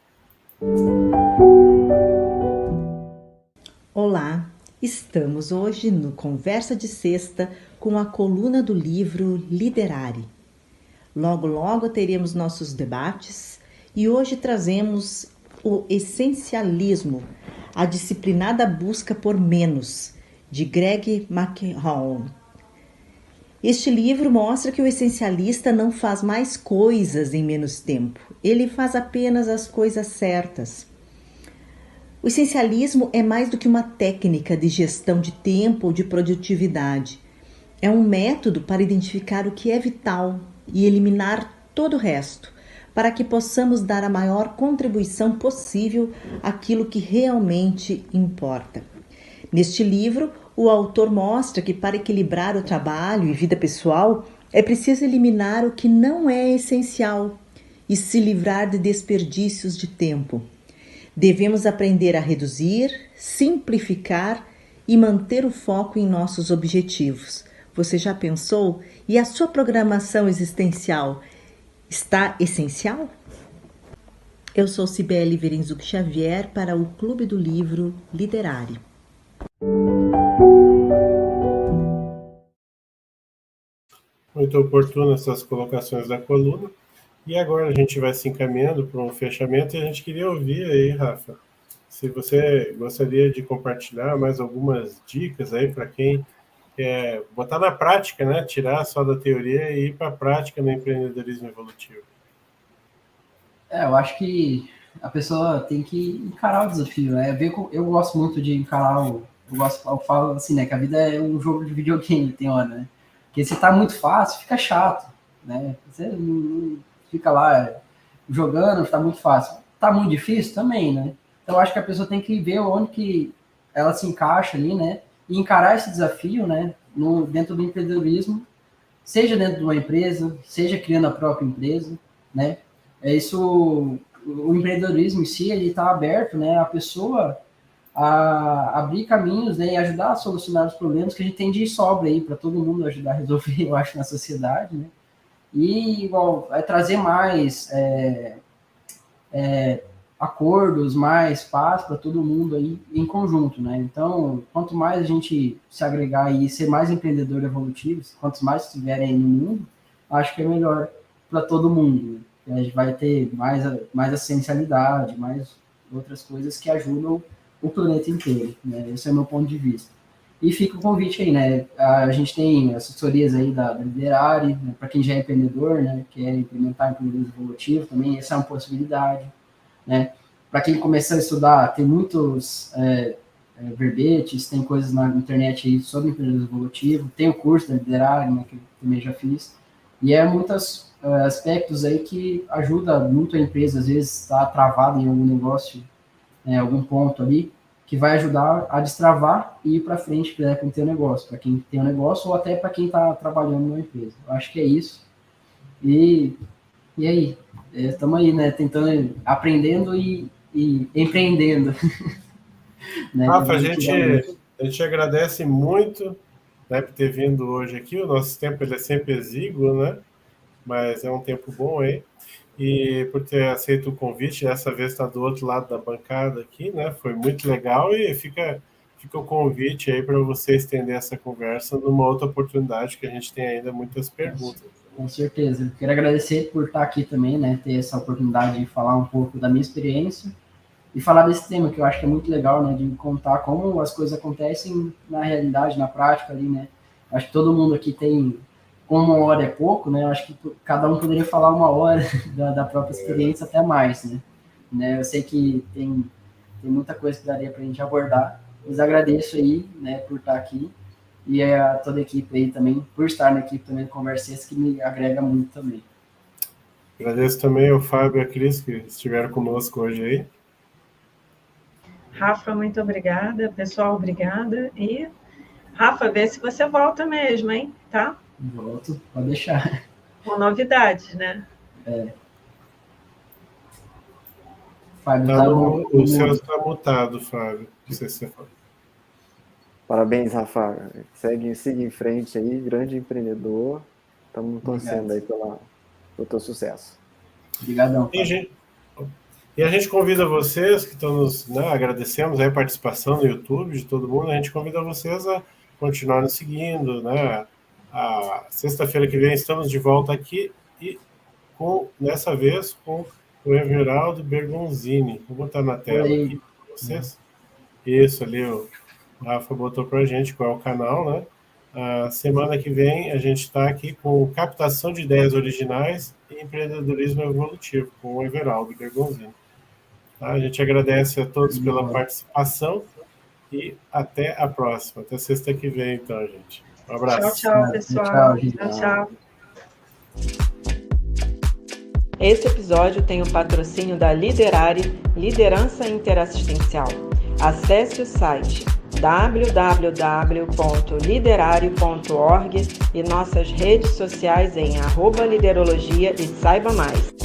A: Olá, estamos hoje no Conversa de Sexta com a coluna do livro Liderare. Logo teremos nossos debates e hoje trazemos o essencialismo, a disciplinada busca por menos, de Greg McKeown. Este livro mostra que o essencialista não faz mais coisas em menos tempo, ele faz apenas as coisas certas. O essencialismo é mais do que uma técnica de gestão de tempo ou de produtividade. É um método para identificar o que é vital e eliminar todo o resto, para que possamos dar a maior contribuição possível àquilo que realmente importa. Neste livro, o autor mostra que para equilibrar o trabalho e vida pessoal, é preciso eliminar o que não é essencial e se livrar de desperdícios de tempo. Devemos aprender a reduzir, simplificar e manter o foco em nossos objetivos. Você já pensou? E a sua programação existencial está essencial? Eu sou Cibele Verenzuc Xavier para o Clube do Livro Liderare.
B: Muito oportuno essas colocações da coluna. E agora a gente vai se encaminhando para um fechamento e a gente queria ouvir aí, Rafa, se você gostaria de compartilhar mais algumas dicas aí para quem quer botar na prática, né? Tirar só da teoria e ir para a prática no empreendedorismo evolutivo.
D: Eu acho que a pessoa tem que encarar o desafio, né? Eu gosto muito de encarar eu falo assim, né? Que a vida é um jogo de videogame, tem hora, né? Porque se tá muito fácil, fica chato, né? Você não fica lá jogando, tá muito fácil. Tá muito difícil também, né? Então eu acho que a pessoa tem que ver onde que ela se encaixa ali, né? E encarar esse desafio, né? Dentro do empreendedorismo, seja dentro de uma empresa, seja criando a própria empresa, né? O empreendedorismo em si, ele está aberto, né? A pessoa a abrir caminhos, né? E ajudar a solucionar os problemas que a gente tem de sobra aí para todo mundo ajudar a resolver, eu acho, na sociedade, né? E igual trazer mais acordos, mais paz para todo mundo aí em conjunto, né? Então, quanto mais a gente se agregar e ser mais empreendedor evolutivo, quantos mais estiverem aí no mundo, acho que é melhor para todo mundo, né? A gente vai ter mais essencialidade, mais outras coisas que ajudam o planeta inteiro, né? Esse é o meu ponto de vista. E fica o convite aí, né? A gente tem assessorias aí da Liderare, né, para quem já é empreendedor, né? Quer implementar empreendedorismo evolutivo também, essa é uma possibilidade, né? Para quem começar a estudar, tem muitos verbetes, tem coisas na internet aí sobre empreendedorismo evolutivo, tem o curso da Liderare, né, que eu também já fiz, e muitos aspectos aí que ajuda muito a empresa, às vezes está travada em algum negócio, algum ponto ali, que vai ajudar a destravar e ir para frente para quem tem um negócio, para quem tem um negócio ou até para quem está trabalhando numa empresa. Eu acho que é isso. E aí? Estamos aí, né? Tentando, aprendendo e empreendendo.
B: Né? Rafa, a gente agradece muito, né, por ter vindo hoje aqui. O nosso tempo ele é sempre exíguo, né? Mas é um tempo bom aí. E por ter aceito o convite, dessa vez está do outro lado da bancada aqui, né? Foi muito legal e fica o convite aí para você estender essa conversa numa outra oportunidade, que a gente tem ainda muitas perguntas.
D: Com certeza. Eu quero agradecer por estar aqui também, né? Ter essa oportunidade de falar um pouco da minha experiência e falar desse tema que eu acho que é muito legal, né? De contar como as coisas acontecem na realidade, na prática ali, né? Acho que todo mundo aqui tem... Como 1 hora é pouco, né? Eu acho que cada um poderia falar 1 hora da própria experiência, até mais, né? Eu sei que tem muita coisa que daria para a gente abordar, mas agradeço aí, né, por estar aqui e a toda a equipe aí também, por estar na equipe também do Conversês, que me agrega muito também.
B: Agradeço também ao Fábio e a Cris, que estiveram conosco hoje aí.
C: Rafa, muito obrigada. Pessoal, obrigada. E, Rafa, vê se você volta mesmo, hein? Tá?
D: Volto, pode deixar.
C: Com novidades, né?
B: Fábio, o seu está mutado, Fábio. Não sei se você fala.
E: Parabéns, Rafa. Siga em frente aí, grande empreendedor. Estamos torcendo aí pelo teu sucesso.
D: Obrigadão.
B: E a gente convida vocês que estão nos... Né, agradecemos a participação no YouTube de todo mundo. A gente convida vocês a continuar nos seguindo, né? A sexta-feira que vem estamos de volta aqui e dessa vez com o Everaldo Bergonzini. Vou botar na tela aqui para vocês. Isso ali, o Rafa botou para a gente qual é o canal, né? A semana que vem a gente está aqui com captação de ideias originais e empreendedorismo evolutivo com o Everaldo Bergonzini. Tá? A gente agradece a todos pela participação e até a próxima. Até sexta que vem, então, gente. Um abraço.
C: Tchau, pessoal. Tchau. Esse episódio tem o patrocínio da Liderare, Liderança Interassistencial. Acesse o site www.liderare.org e nossas redes sociais em @liderologia e saiba mais.